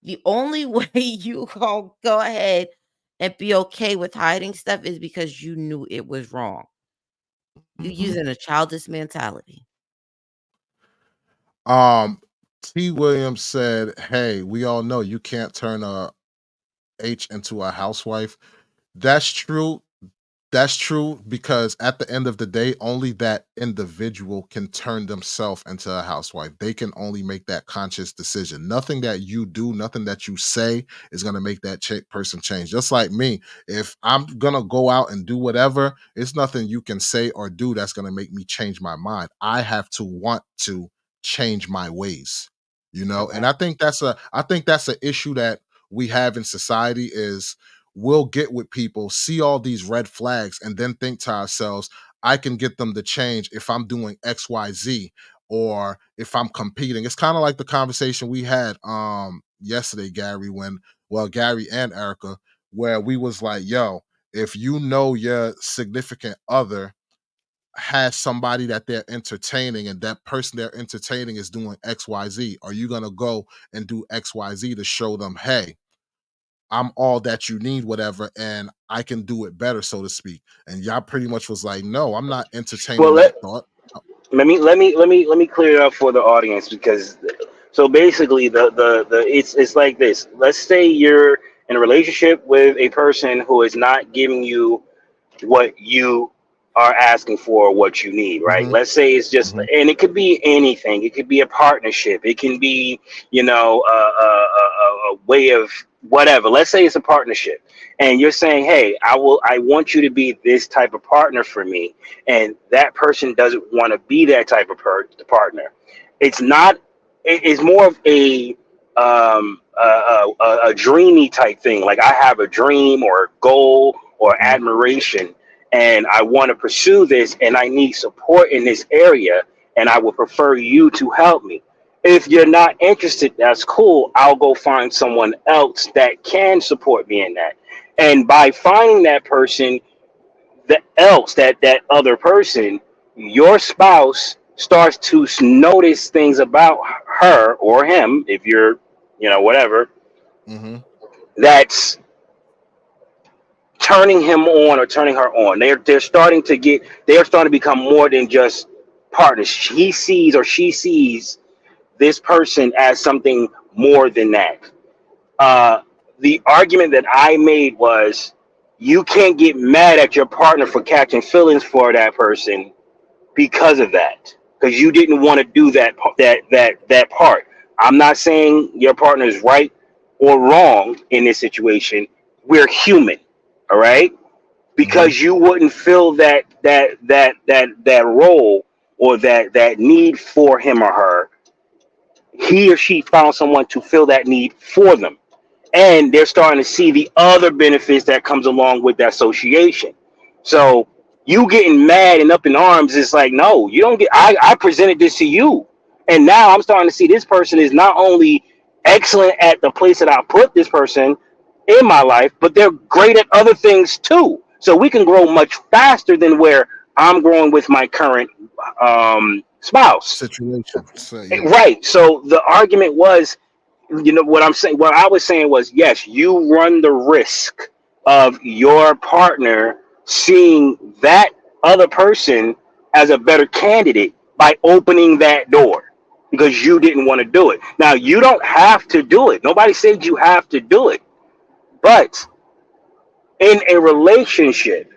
The only way you go ahead and be okay with hiding stuff is because you knew it was wrong. You're Hmm. using a childish mentality. Um, T. Williams said, "Hey, we all know you can't turn a H into a housewife." That's true. That's true because at the end of the day, only that individual can turn themselves into a housewife. They can only make that conscious decision. Nothing that you do, nothing that you say is going to make that person change. Just like me, if I'm going to go out and do whatever, it's nothing you can say or do that's going to make me change my mind. I have to want to change my ways, and Okay. I think that's an issue that we have in society is we'll get with people, see all these red flags, and then think to ourselves, I can get them to change if I'm doing XYZ or if I'm competing. It's kind of like the conversation we had yesterday, Gary, Gary and Erica, where we was like, yo, if you know your significant other has somebody that they're entertaining and that person they're entertaining is doing XYZ, are you gonna go and do XYZ to show them, hey, I'm all that you need, whatever, and I can do it better, so to speak. And y'all pretty much was like, no, I'm not Well, entertaining that thought. Oh, let me clear it up for the audience because so basically the it's like this. Let's say you're in a relationship with a person who is not giving you what you are asking for, what you need, right? mhm, Let's say it's just, mhm, and it could be anything. It could be a partnership. It can be, a way of whatever. Let's say it's a partnership, and you're saying, "Hey, I want you to be this type of partner for me," and that person doesn't want to be that type of partner. It's not. It's more of a dreamy type thing. Like I have a dream or a goal or mhm, admiration, and I want to pursue this, and I need support in this area, and I would prefer you to help me. If you're not interested, that's cool. I'll go find someone else that can support me in that. And by finding that person, that other person, your spouse starts to notice things about her or him, if you're, whatever, mhm, that's turning him on or turning her on. They're starting to become more than just partners. He sees or she sees this person as something more than that. Uh, the argument that I made was you can't get mad at your partner for catching feelings for that person because of that, because you didn't want to do that part. I'm not saying your partner is right or wrong in this situation. We're human, all right? mhm, Because you wouldn't fill that role or that need for him or her. He or she found someone to fill that need for them, and they're starting to see the other benefits that comes along with that association. So you getting mad and up in arms is like, no, you don't get. I presented this to you, and now I'm starting to see this person is not only excellent at the place that I put this person in my life, but they're great at other things too. So we can grow much faster than where I'm growing with my current spouse. situation. So yeah. Right. So the argument was, what I'm saying, what I was saying was, yes, you run the risk of your partner seeing that other person as a better candidate by opening that door because you didn't want to do it. Now, you don't have to do it. Nobody said you have to do it. But in a relationship,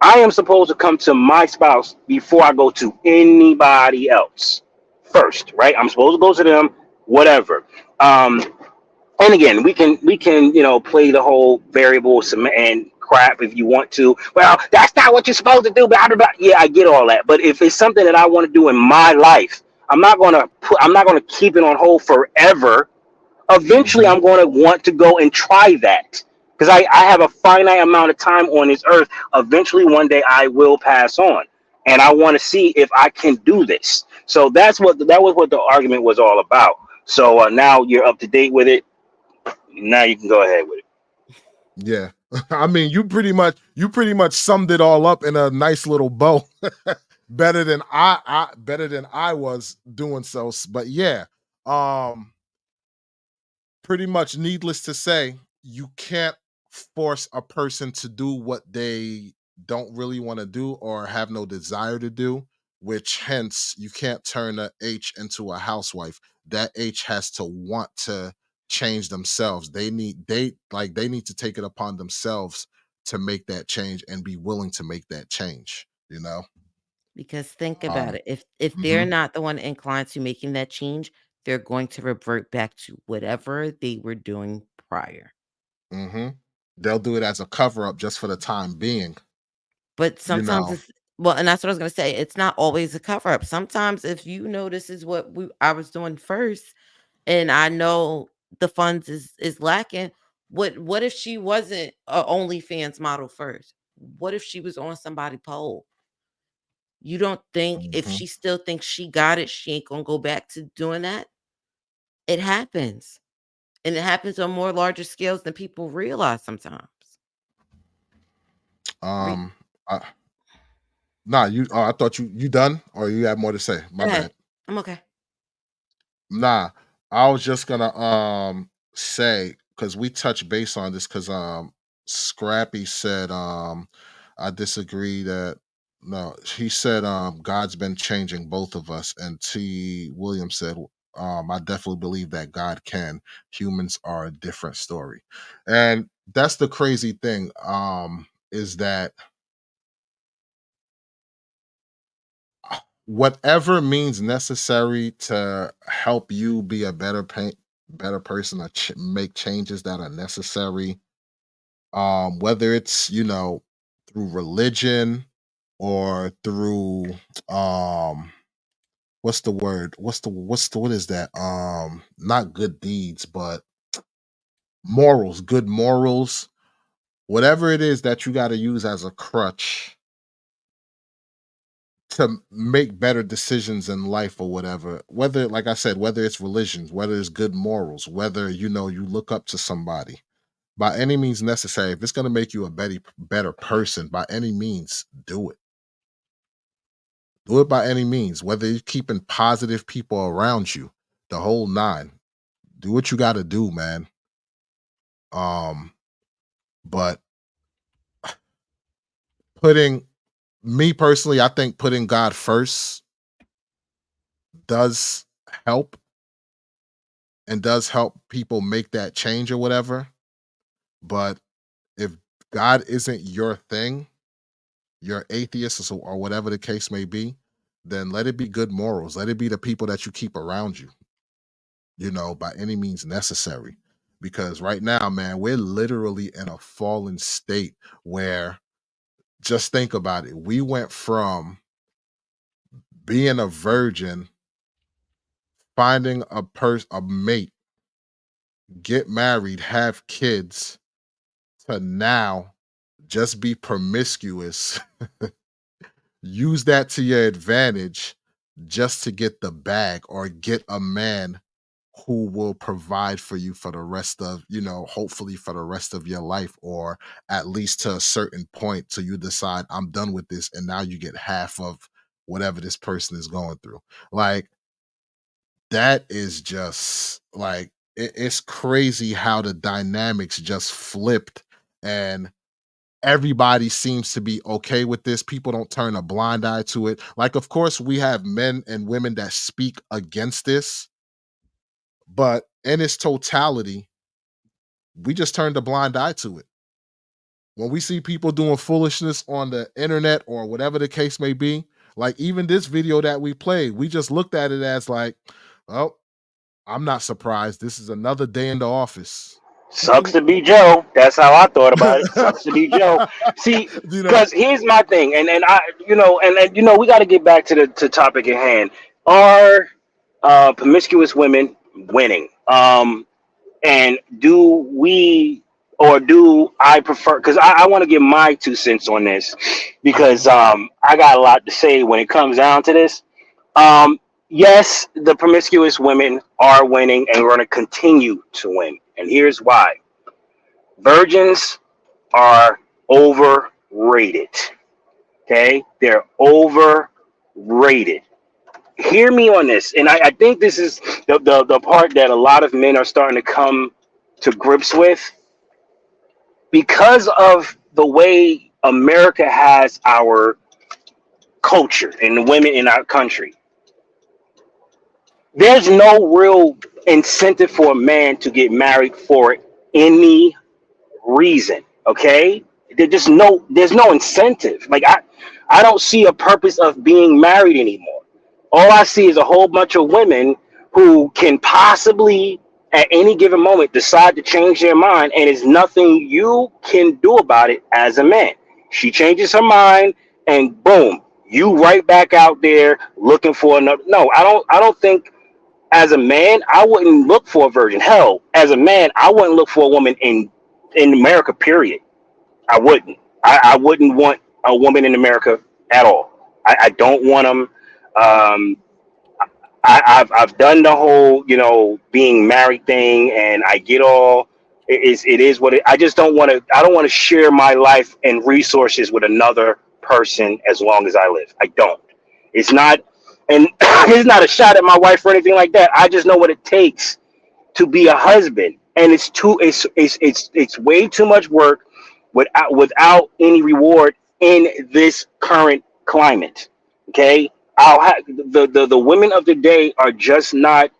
I am supposed to come to my spouse before I go to anybody else first, right? I'm supposed to go to them, whatever. Um, and again, we can play the whole variable and crap if you want to. Well, that's not what you're supposed to do. Blah, blah, blah. Yeah, I get all that. But if it's something that I want to do in my life, I'm not gonna keep it on hold forever. Eventually Mm-hmm. I'm going to want to go and try that because I have a finite amount of time on this earth. Eventually one day I will pass on, and I want to see if I can do this. So that was what the argument was all about. So now you're up to date with it. Now you can go ahead with it. Yeah. I mean, you pretty much summed it all up in a nice little bow. Better than I was doing so. But yeah. Um Pretty much needless to say, you can't force a person to do what they don't really want to do or have no desire to do, which hence you can't turn a H into a housewife. That H has to want to change themselves. They need to take it upon themselves to make that change and be willing to make that change, you know? Because think about Um it. If they're mhm, not the one inclined to making that change, they're going to revert back to whatever they were doing prior. mhm. They'll do it as a cover up just for the time being, But you sometimes know. it's well, and that's what I was gonna say. It's not always a cover up. Sometimes if you know this is what I was doing first, and I know the funds is lacking, what if she wasn't a OnlyFans model first? What if she was on somebody pole? You don't think if Mhm. she still thinks she got it, she ain't gonna go back to doing that? It happens. And it happens on more larger scales than people realize sometimes. Re- Um, I, nah, you. Oh, I thought you done, or you had more to say. My Go ahead. bad. I'm okay. Nah, I was just gonna say because we touched base on this because Scrappy said I disagree that no he said God's been changing both of us, and T Williams said I definitely believe that God can. Humans are a different story, and that's the crazy thing is that whatever means necessary to help you be a better person or make changes that are necessary, whether it's through religion or through um what's the word what is that not good deeds but morals, good morals, whatever it is that you got to use as a crutch to make better decisions in life or whatever, whether like I said, whether it's religions, whether it's good morals, whether you look up to somebody, by any means necessary, if it's going to make you a better person, by any means do it by any means, whether you're keeping positive people around you, the whole nine. Do what you got to do, man. um but putting me personally, I think putting God first does help, and does help people make that change or whatever. But if God isn't your thing, you're atheist or whatever the case may be, then let it be good morals. Let it be the people that you keep around you, by any means necessary. Because right now, man, we're literally in a fallen state where, just think about it. We went from being a virgin, finding a mate, get married, have kids, to now just be promiscuous, use that to your advantage just to get the bag or get a man who will provide for you for the rest of, hopefully for the rest of your life, or at least to a certain point till you decide I'm done with this, and now you get half of whatever this person is going through. Like, that is just like it's crazy how the dynamics just flipped, and everybody seems to be okay with this. People don't turn a blind eye to it. Like, of course, we have men and women that speak against this, but in its totality, we just turned a blind eye to it. When we see people doing foolishness on the internet or whatever the case may be, like even this video that we played, we just looked at it as like, oh, I'm not surprised. This is another day in the office. Sucks to be Joe. That's how I thought about it. Sucks to be Joe. See, You know, because here's my thing, and I, we got to get back to the topic at hand. Are promiscuous women winning? And do we, or do I prefer? Because I want to give my 2 cents on this, because I got a lot to say when it comes down to this. Yes, the promiscuous women are winning and we're going to continue to win. And here's why: virgins are overrated. Okay? They're overrated. Hear me on this. And I think this is the part that a lot of men are starting to come to grips with, because of the way America has our culture and the women in our country. There's no real incentive for a man to get married for any reason. Okay, there's no incentive. Like, I don't see a purpose of being married anymore. All I see is a whole bunch of women who can possibly at any given moment decide to change their mind, and there's nothing you can do about it as a man. She changes her mind, and boom, you right back out there looking for another. No, I don't think, as a man, I wouldn't look for a virgin. Hell, as a man, I wouldn't look for a woman in America, period. I wouldn't. I wouldn't want a woman in America at all. I don't want them. I've done the whole, being married thing, and I get all. It is what it. I just don't want to. I don't want to share my life and resources with another person as long as I live. I don't. It's not, and it's not a shot at my wife or anything like that. I just know what it takes to be a husband, and it's way too much work without any reward in this current climate. Okay, the women of the day are just not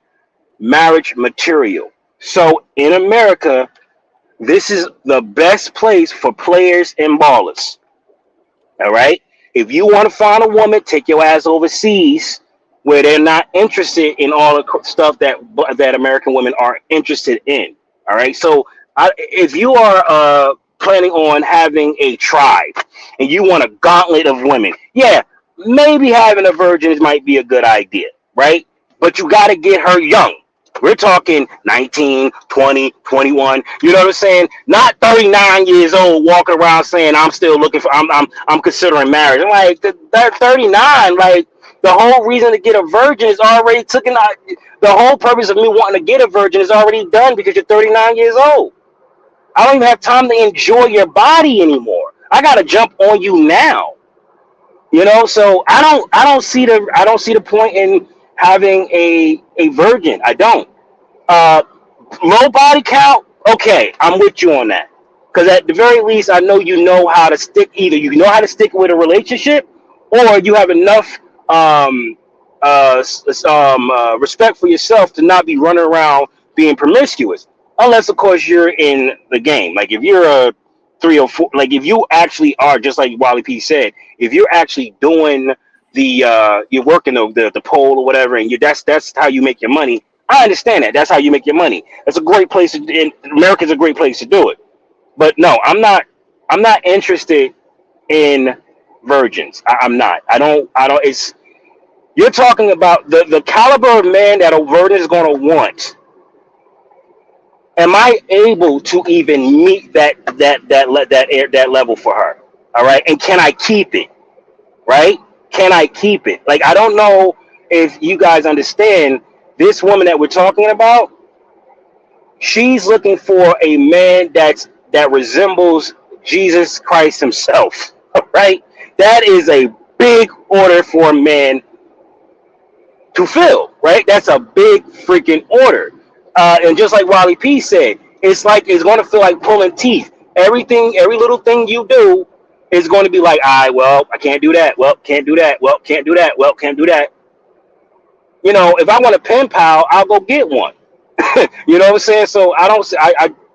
marriage material. So in America, this is the best place for players and ballers. All right. If you want to find a woman, take your ass overseas where they're not interested in all the stuff that American women are interested in. All right. So if you are planning on having a tribe and you want a gauntlet of women, yeah, maybe having a virgin might be a good idea, right? But you got to get her young. We're talking 19, 20, 21. You know what I'm saying? Not 39 years old walking around saying I'm still looking for. I'm considering marriage. I'm like, that 39. Like, the whole reason to get a virgin is already taken out. The whole purpose of me wanting to get a virgin is already done because you're 39 years old. I don't even have time to enjoy your body anymore. I gotta jump on you now. So I don't see the point in having a virgin. I don't. Uh, Low body count. Okay, I'm with you on that. Because at the very least, I know you know how to stick. Either you know how to stick with a relationship, or you have enough respect for yourself to not be running around being promiscuous. Unless, of course, you're in the game. Like if you're a 3 or 4, like if you actually are, just like Wally P said, if you're actually doing you're working the pole or whatever, and that's how you make your money. I understand that. That's how you make your money. That's a great place. America's a great place to do it. But no, I'm not. I'm not interested in virgins. I'm not. I don't. It's You're talking about the caliber of man that a virgin is going to want. Am I able to even meet that level for her? All right, and can I keep it? Right? Can I keep it? Like, I don't know if you guys understand this woman that we're talking about. She's looking for a man that resembles Jesus Christ himself. Right? That is a big order for a man to fill. Right? That's a big freaking order. And just like Wally P said, it's going to feel like pulling teeth. every little thing you do is going to be like, all right, well, I can't do that. Well, can't do that. Well, can't do that. Well, can't do that. You know, if I want a pen pal, I'll go get one. You know what I'm saying? So I don't.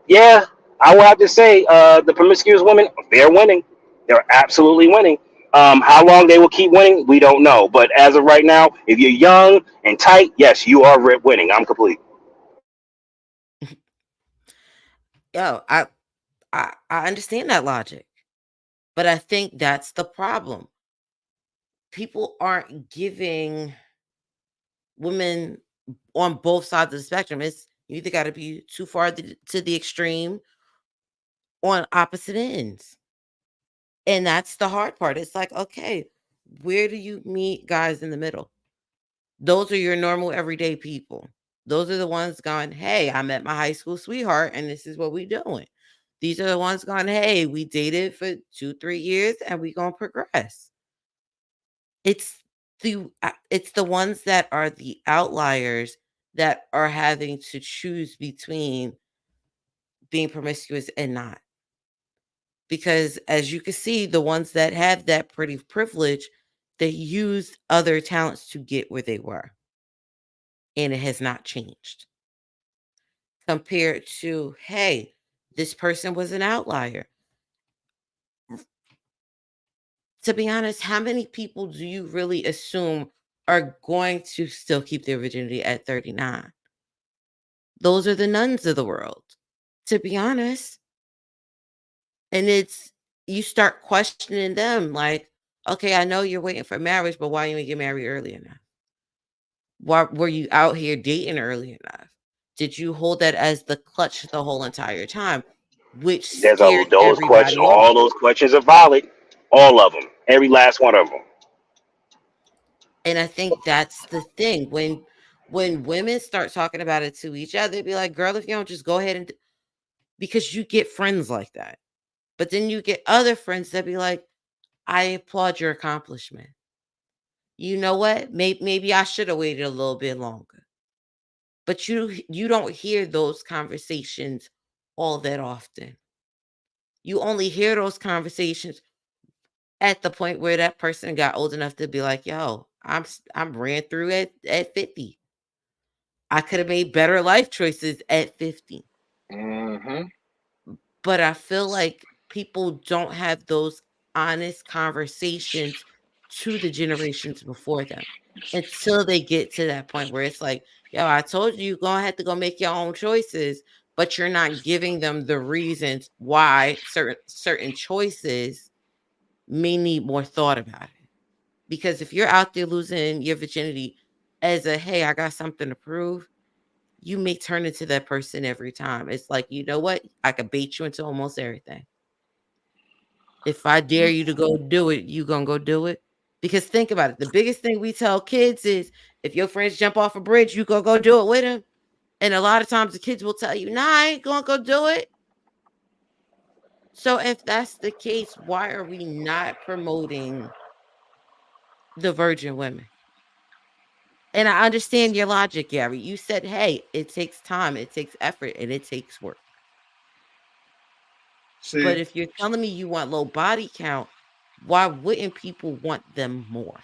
Yeah, I will have to say, the promiscuous women, they're winning. They're absolutely winning. How long they will keep winning, we don't know. But as of right now, if you're young and tight, yes, you are winning. I'm complete. Yo, I understand that logic, but I think that's the problem. People aren't giving women on both sides of the spectrum. It's you either got to be too far to the extreme on opposite ends. And that's the hard part. It's like, okay, where do you meet guys in the middle? Those are your normal everyday people. Those are the ones going, hey, I met my high school sweetheart and this is what we doing. These are the ones going, hey, we dated for 2-3 years and we gonna progress. It's the ones that are the outliers that are having to choose between being promiscuous and not. Because as you can see, the ones that have that pretty privilege, they used other talents to get where they were. And it has not changed. Compared to, hey, this person was an outlier. To be honest, how many people do you really assume are going to still keep their virginity at 39? Those are the nuns of the world, to be honest. And it's you start questioning them like, okay, I know you're waiting for marriage, but why you didn't get married early enough? Why were you out here dating early enough? Did you hold that as the clutch the whole entire time, which scared Those questions. everybody All off? those questions are valid. All of them. Every last one of them. And I think that's the thing. When women start talking about it to each other, be like, girl, if you don't just go ahead and because you get friends like that. But then you get other friends that be like, I applaud your accomplishment. You know what? Maybe I should have waited a little bit longer. But you don't hear those conversations all that often. You only hear those conversations at the point where that person got old enough to be like, "Yo, I'm ran through at 50. I could have made better life choices at 50." Mm-hmm. But I feel like people don't have those honest conversations to the generations before them until they get to that point where it's like, yo, I told you, you're going to have to go make your own choices, but you're not giving them the reasons why certain choices may need more thought about it. Because if you're out there losing your virginity as a, hey, I got something to prove, you may turn into that person every time. It's like, you know what? I could bait you into almost everything. If I dare you to go do it, you gonna go do it? Because think about it. The biggest thing we tell kids is if your friends jump off a bridge, you go do it with them. And a lot of times the kids will tell you, nah, I ain't gonna go do it. So if that's the case, why are we not promoting the virgin women? And I understand your logic, Gary. You said, hey, it takes time, it takes effort, and it takes work. But See, if you're telling me you want low body count, why wouldn't people want them more?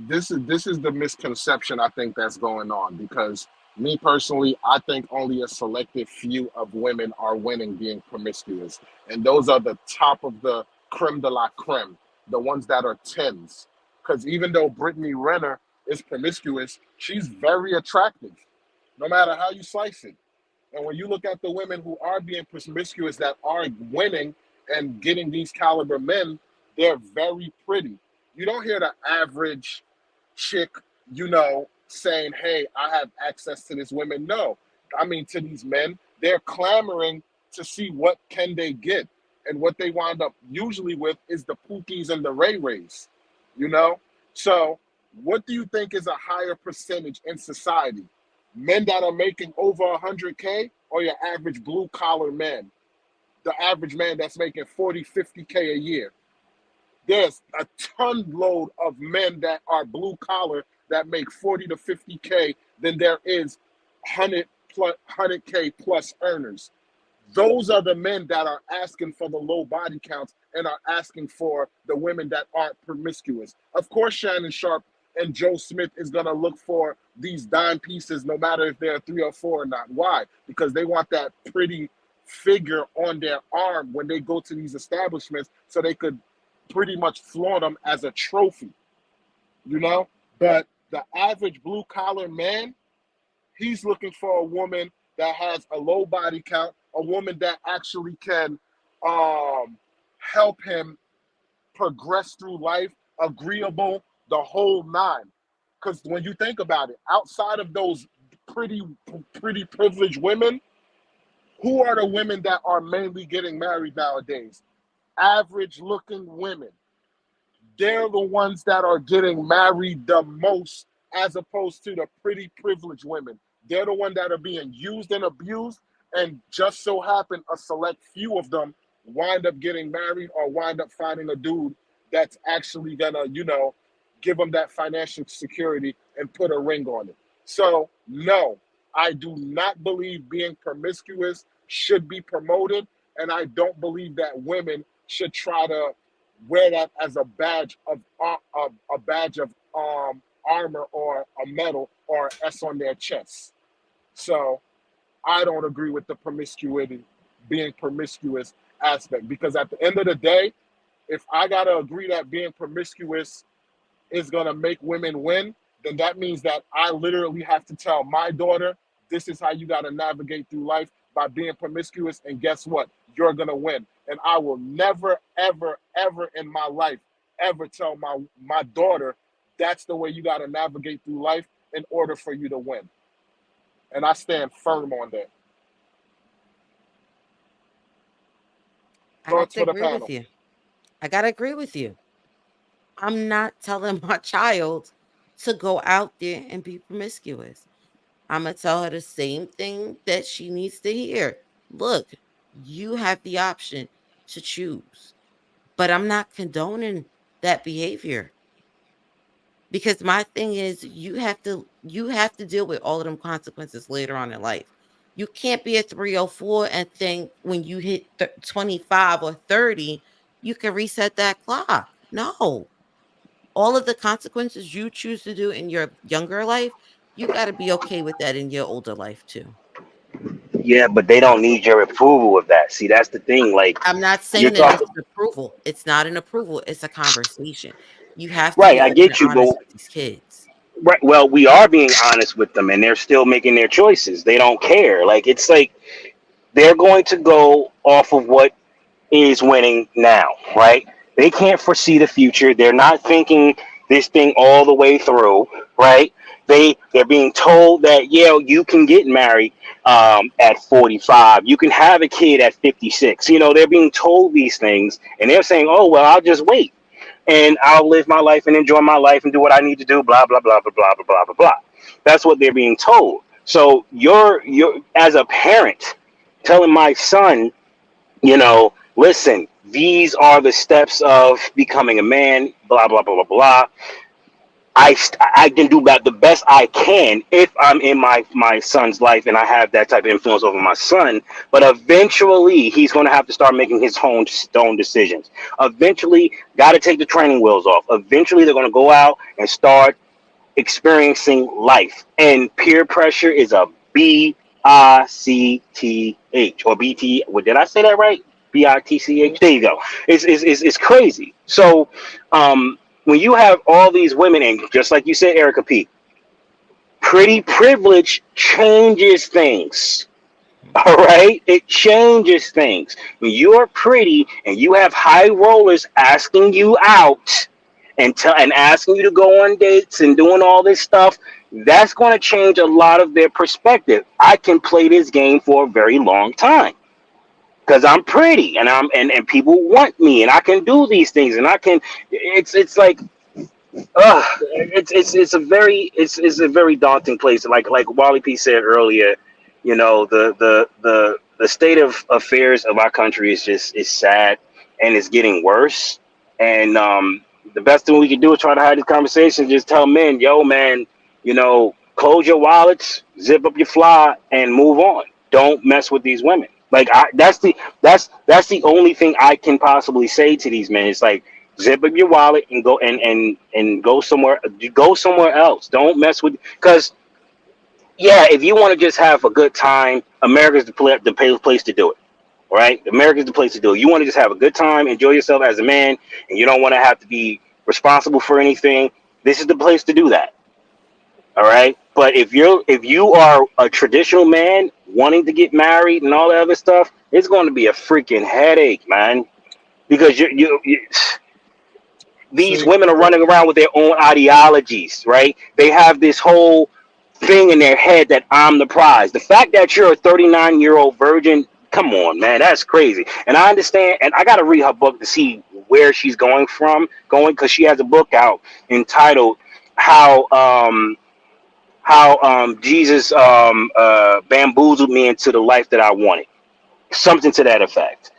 this is the misconception I think that's going on because me personally, I think only a selective few of women are winning being promiscuous, and those are the top of the creme de la creme, the ones that are tens. Because even though Brittany Renner is promiscuous, she's very attractive, no matter how you slice it. And when you look at the women who are being promiscuous that are winning and getting these caliber men, they're very pretty. You don't hear the average chick, saying, "Hey, I have access to this women." No, I mean to these men, they're clamoring to see what can they get, and what they wind up usually with is the Pookies and the Ray Rays. You know, so what do you think is a higher percentage in society? Men that are making over 100K or your average blue collar man, the average man that's making 40, 50K a year? There's a ton load of men that are blue collar that make 40 to 50K than there is 100K plus earners. Those are the men that are asking for the low body counts and are asking for the women that aren't promiscuous. Of course, Shannon Sharpe and Joe Smith is going to look for these dime pieces no matter if they're 3 or 4 or not. Why? Because they want that pretty figure on their arm when they go to these establishments so they could pretty much flaunt them as a trophy, you know? But the average blue collar man, he's looking for a woman that has a low body count, a woman that actually can help him progress through life, agreeable, the whole nine. Because when you think about it, outside of those pretty privileged women, who are the women that are mainly getting married nowadays? Average looking women. They're the ones that are getting married the most, as opposed to the pretty privileged women. They're the ones that are being used and abused, and just so happen a select few of them wind up getting married or wind up finding a dude that's actually gonna, give them that financial security and put a ring on it. So no, I do not believe being promiscuous should be promoted, and I don't believe that women should try to wear that as a badge of armor or a medal or an S on their chest. So I don't agree with the promiscuity, being promiscuous aspect, because at the end of the day, if I gotta agree that being promiscuous is gonna make women win, then that means that I literally have to tell my daughter, this is how you gotta navigate through life by being promiscuous, and guess what? You're gonna win. And I will never, ever, ever in my life ever tell my daughter that's the way you gotta navigate through life in order for you to win. And I stand firm on that. I got Thoughts to for the agree with panel. you. I got to agree with you. I'm not telling my child to go out there and be promiscuous. I'm going to tell her the same thing that she needs to hear. Look, you have the option to choose, but I'm not condoning that behavior, because my thing is you have to deal with all of them consequences later on in life. You can't be a 304 and think when you hit 25 or 30 you can reset that clock. No. All of the consequences you choose to do in your younger life, you got to be okay with that in your older life too. Yeah, but they don't need your approval of that. See, that's the thing. Like I'm not you're saying that it's talking, an approval. It's not an approval. It's a conversation. You have to right? be I open and get you, but honest with these kids. right. Well, we are being honest with them, and they're still making their choices. They don't care. Like it's like they're going to go off of what is winning now, right? They can't foresee the future. They're not thinking this thing all the way through, right? They're being told that yeah, you can get married at 45, you can have a kid at 56. They're being told these things, and they're saying, oh well, I'll just wait and I'll live my life and enjoy my life and do what I need to do. Blah blah blah blah blah blah blah blah blah. That's what they're being told. So you're as a parent telling my son, listen, these are the steps of becoming a man, blah, blah, blah, blah, blah. I can do about the best I can if I'm in my son's life and I have that type of influence over my son. But eventually, he's going to have to start making his own decisions. Eventually, got to take the training wheels off. Eventually, they're going to go out and start experiencing life. And peer pressure is a BICTH or BT. What did I say that right? BITCH. There you go. It's crazy. So when you have all these women, and just like you said, Erica P, pretty privilege changes things. All right, it changes things. When you are pretty and you have high rollers asking you out and asking you to go on dates and doing all this stuff, that's going to change a lot of their perspective. I can play this game for a very long time because I'm pretty and people want me and I can do these things and I can. It's like it's a very daunting place. Like Wally P said earlier, the state of affairs of our country is sad and it's getting worse. And the best thing we can do is try to have these conversations. Just tell men, yo, man, close your wallets, zip up your fly, and move on. Don't mess with these women. Like that's the only thing I can possibly say to these men. It's like zip up your wallet and go and go somewhere else. Don't mess with because yeah, if you want to just have a good time, America's the place to do it. Right? America's the place to do it. You want to just have a good time, enjoy yourself as a man, and you don't want to have to be responsible for anything. This is the place to do that. All right. But if you are a traditional man wanting to get married and all that other stuff, it's going to be a freaking headache, man. Because these See, women are running around with their own ideologies, right? They have this whole thing in their head that I'm the prize. The fact that you're a 39-year-old virgin, come on, man, that's crazy. And I understand, and I got to read her book to see where she's going because she has a book out entitled "How Jesus bamboozled me into the life that I wanted," something to that effect.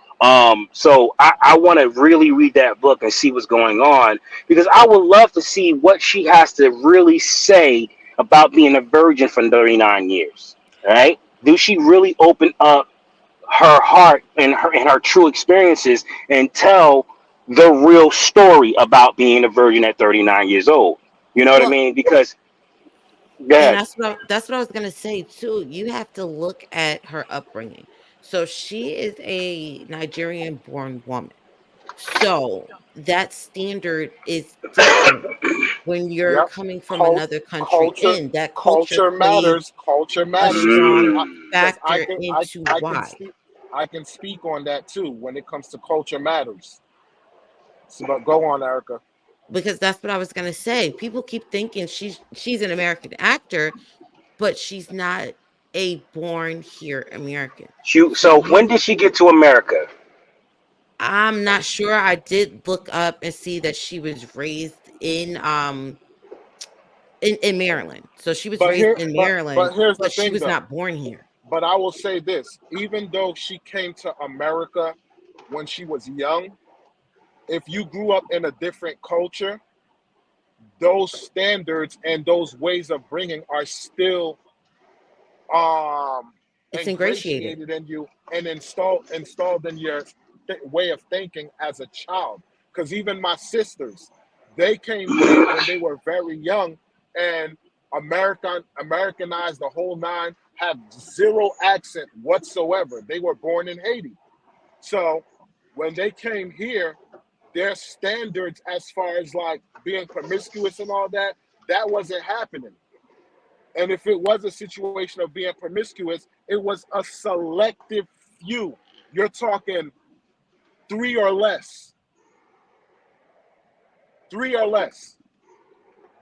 So I want to really read that book and see what's going on because I would love to see what she has to really say about being a virgin for 39 years. Right? Do she really open up her heart and her true experiences and tell the real story about being a virgin at 39 years old? You know what I Well, mean? Because and God, that's what I was gonna say too. You have to look at her upbringing. So she is a Nigerian born woman. So that standard is different when you're yep. coming from Cult, another country culture, in. That culture culture plays matters. Culture a matters. strong Because factor into I can why. speak. I can speak on that too when it comes to culture matters. So, but go on, Erica. Because that's what I was gonna say. People keep thinking she's an American actor, but she's not a born here American. So so when did she get to America? I'm not sure. I did look up and see that she was raised in Maryland. So she was But raised here, in but Maryland, here's the but she thing was though. not born here. But I will say this: even though she came to America when she was young, if you grew up in a different culture, those standards and those ways of bringing are still um It's ingratiated. ingratiated in you and installed in your way of thinking as a child. Because even my sisters, they came here when they were very young and Americanized the whole nine, have zero accent whatsoever. They were born in Haiti. So when they came here, their standards as far as like being promiscuous and all that, that wasn't happening. And if it was a situation of being promiscuous, it was a selective few. You're talking three or less, three or less,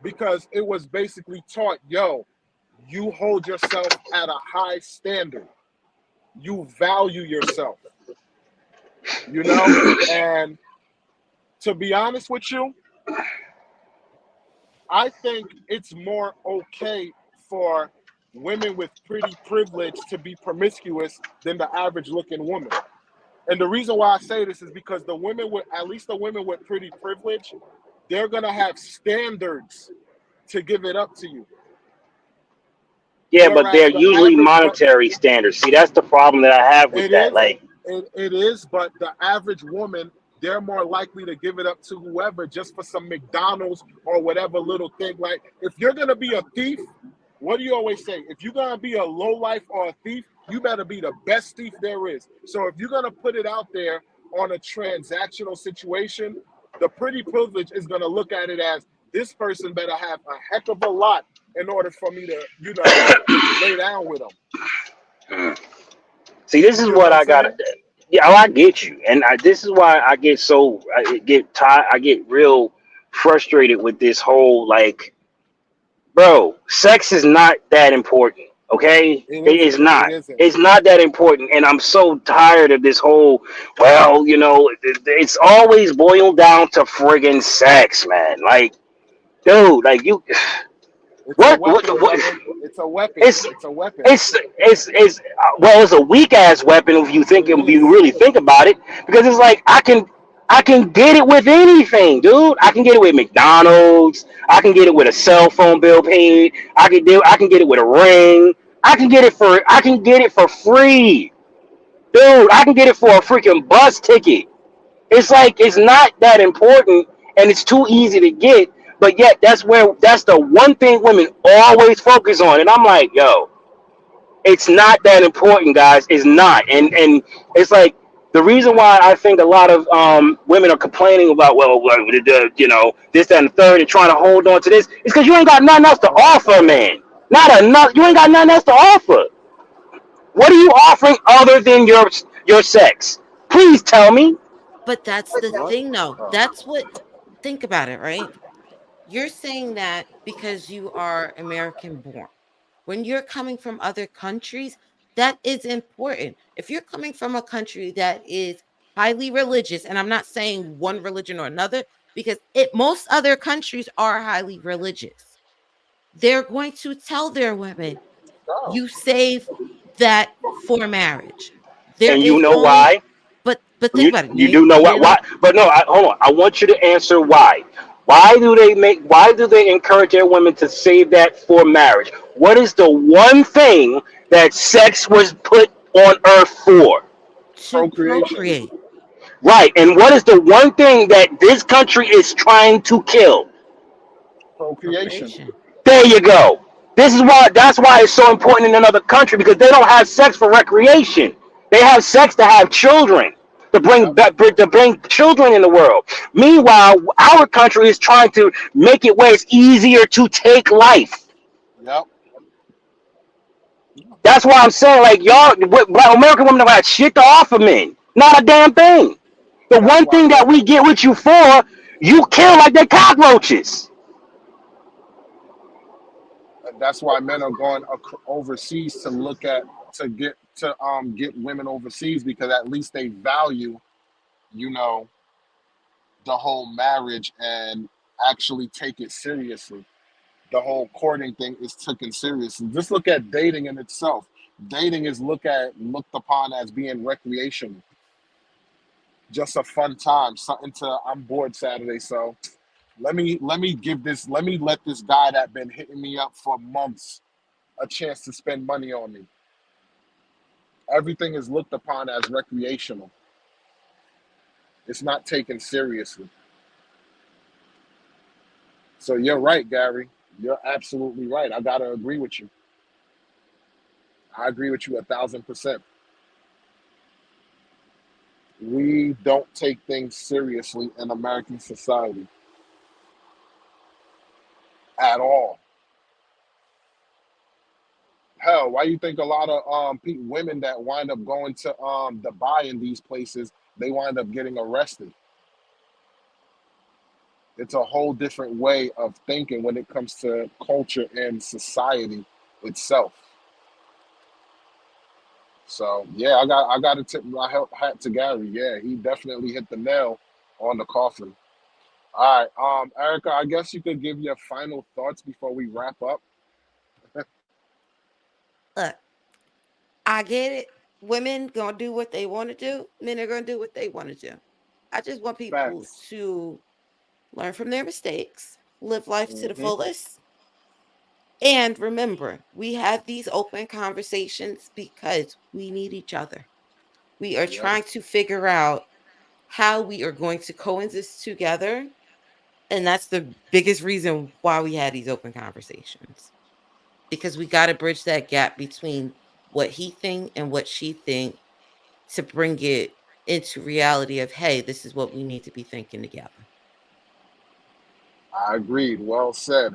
because it was basically taught, yo, you hold yourself at a high standard. You value yourself, you know? And to be honest with you, I think it's more okay for women with pretty privilege to be promiscuous than the average looking woman. And the reason why I say this is because the women with, at least the women with pretty privilege, they're gonna have standards to give it up to you. Yeah, but they're Whereas the usually average, but monetary standards. See, that's the problem that I have with it that. is, Like, it is, but the average woman, they're more likely to give it up to whoever just for some McDonald's or whatever little thing. Like, if you're gonna be a thief, what do you always say? If you're gonna be a low life or a thief, you better be the best thief there is. So if you're gonna put it out there on a transactional situation, the pretty privilege is gonna look at it as this person better have a heck of a lot in order for me to, lay down with them. see, this You is get what what I'm I got. saying? Yeah, oh, I get you, and this is why I get tired. I get real frustrated with this whole like, bro, sex is not that important. Okay, It it is isn't. It not. isn't. It's not that important, and I'm so tired of this whole. Well, it's always boiled down to friggin' sex, man. Like, dude, like you. It's a What weapon, what brother. It's a weapon. it's It's a weapon. it's well, it's a weak ass weapon if It you is. really think about it, because it's like I can get it with anything, dude. I can get it with McDonald's. I can get it with a cell phone bill paid. I can get it with a ring. I can get it for free. Dude, I can get it for a freaking bus ticket. It's like it's not that important and it's too easy to get, but yet that's the one thing women always focus on. And I'm like, yo, it's not that important, guys. It's not. And it's like the reason why I think a lot of women are complaining about this, that, and the third, and trying to hold on to this is because you ain't got nothing else to offer, man. Not enough. You ain't got nothing else to offer. What are you offering other than your sex? Please tell me. But that's the thing, though. That's what. Think about it, right? You're saying that because you are American born. When you're coming from other countries, that is important. If you're coming from a country that is highly religious, and I'm not saying one religion or another, because most other countries are highly religious. They're going to tell their women, you save that for marriage. There And you is know only, why? but think You about it. you do know what You know, why? But no, hold on. I want you to answer why. Why do they encourage their women to save that for marriage? What is the one thing that sex was put on earth for? to procreate. Right. And what is the one thing that this country is trying to kill? Procreation. There you go. That's why it's so important in another country because they don't have sex for recreation. They have sex to have children, to bring children in the world. Meanwhile, our country is trying to make it where it's easier to take life. That's why I'm saying, like, y'all, black American women don't have shit to offer men. Not a damn thing. The one thing that we get with you for, you kill like they're cockroaches. That's why men are going overseas to look at get women overseas because at least they value, you know, the whole marriage and actually take it seriously. The whole courting thing is taken seriously. Just look at dating in itself. Dating is looked upon as being recreational, just a fun time, something to I'm bored Saturday, so let this guy that been hitting me up for months a chance to spend money on me. Everything is looked upon as recreational. It's not taken seriously. So you're right, Gary. You're absolutely right. I gotta agree with you. I agree with you 1,000%. We don't take things seriously in American society at all. Hell, why you think a lot of women that wind up going to Dubai in these places, they wind up getting arrested? It's a whole different way of thinking when it comes to culture and society itself. So yeah, I got to tip my hat to Gary. Yeah, he definitely hit the nail on the coffin. All right, Erica, I guess you could give your final thoughts before we wrap up. Look, I get it. Women gonna do what they want to do. Men are gonna do what they want to do. I just want people Facts. to learn from their mistakes, live life to the Hmm. fullest, and remember, we have these open conversations because we need each other. We are Yep, trying to figure out how we are going to coexist together. And that's the biggest reason why we had these open conversations. Because we got to bridge that gap between what he think and what she think to bring it into reality of, hey, this is what we need to be thinking together. I agreed. Well said.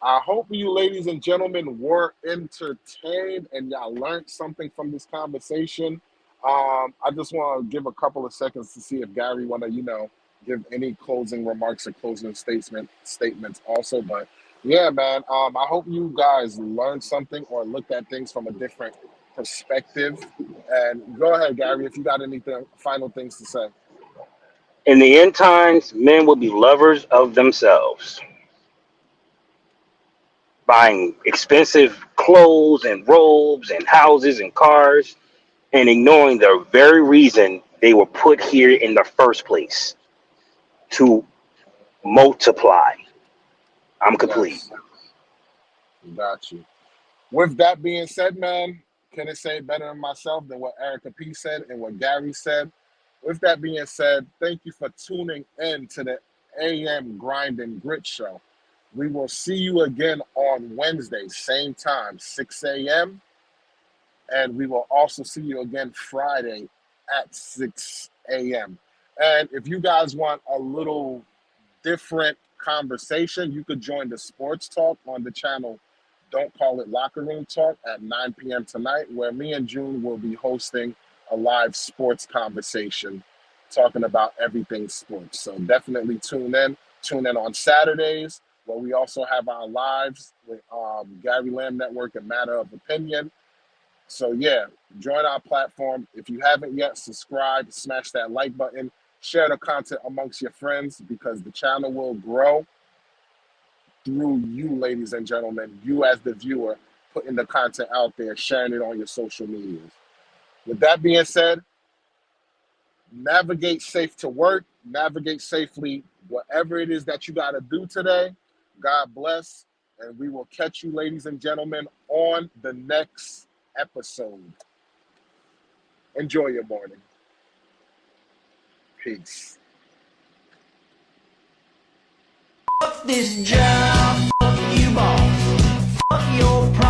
I hope you, ladies and gentlemen, were entertained and y'all learned something from this conversation. I just want to give a couple of seconds to see if Gary want to, give any closing remarks or closing statements also. But yeah, man, I hope you guys learned something or looked at things from a different perspective. And go ahead, Gary, if you got anything final things to say. In the end times, men will be lovers of themselves, buying expensive clothes and robes and houses and cars, and ignoring the very reason they were put here in the first place to multiply. I'm complete. Yes, got you. With that being said, man, couldn't say it better than myself than what Erica P said and what Gary said. With that being said, thank you for tuning in to the AM Grind and Grit Show. We will see you again on Wednesday, same time, 6 a.m. And we will also see you again Friday at 6 a.m. And if you guys want a little different conversation, you could join the sports talk on the channel Don't Call It Locker Room Talk at 9 p.m. tonight, where me and June will be hosting a live sports conversation talking about everything sports. So definitely tune in. Tune in on Saturdays, where we also have our lives with Gary Lamb Network and Matter of Opinion. So yeah, join our platform. If you haven't yet, subscribe, smash that like button, share the content amongst your friends, because the channel will grow through you, ladies and gentlemen, you as the viewer, putting the content out there, sharing it on your social medias. With that being said, navigate safe to work, navigate safely, whatever it is that you got to do today. God bless, and we will catch you, ladies and gentlemen, on the next episode. Enjoy your morning. Peace. Fuck this job, fuck you boss, fuck your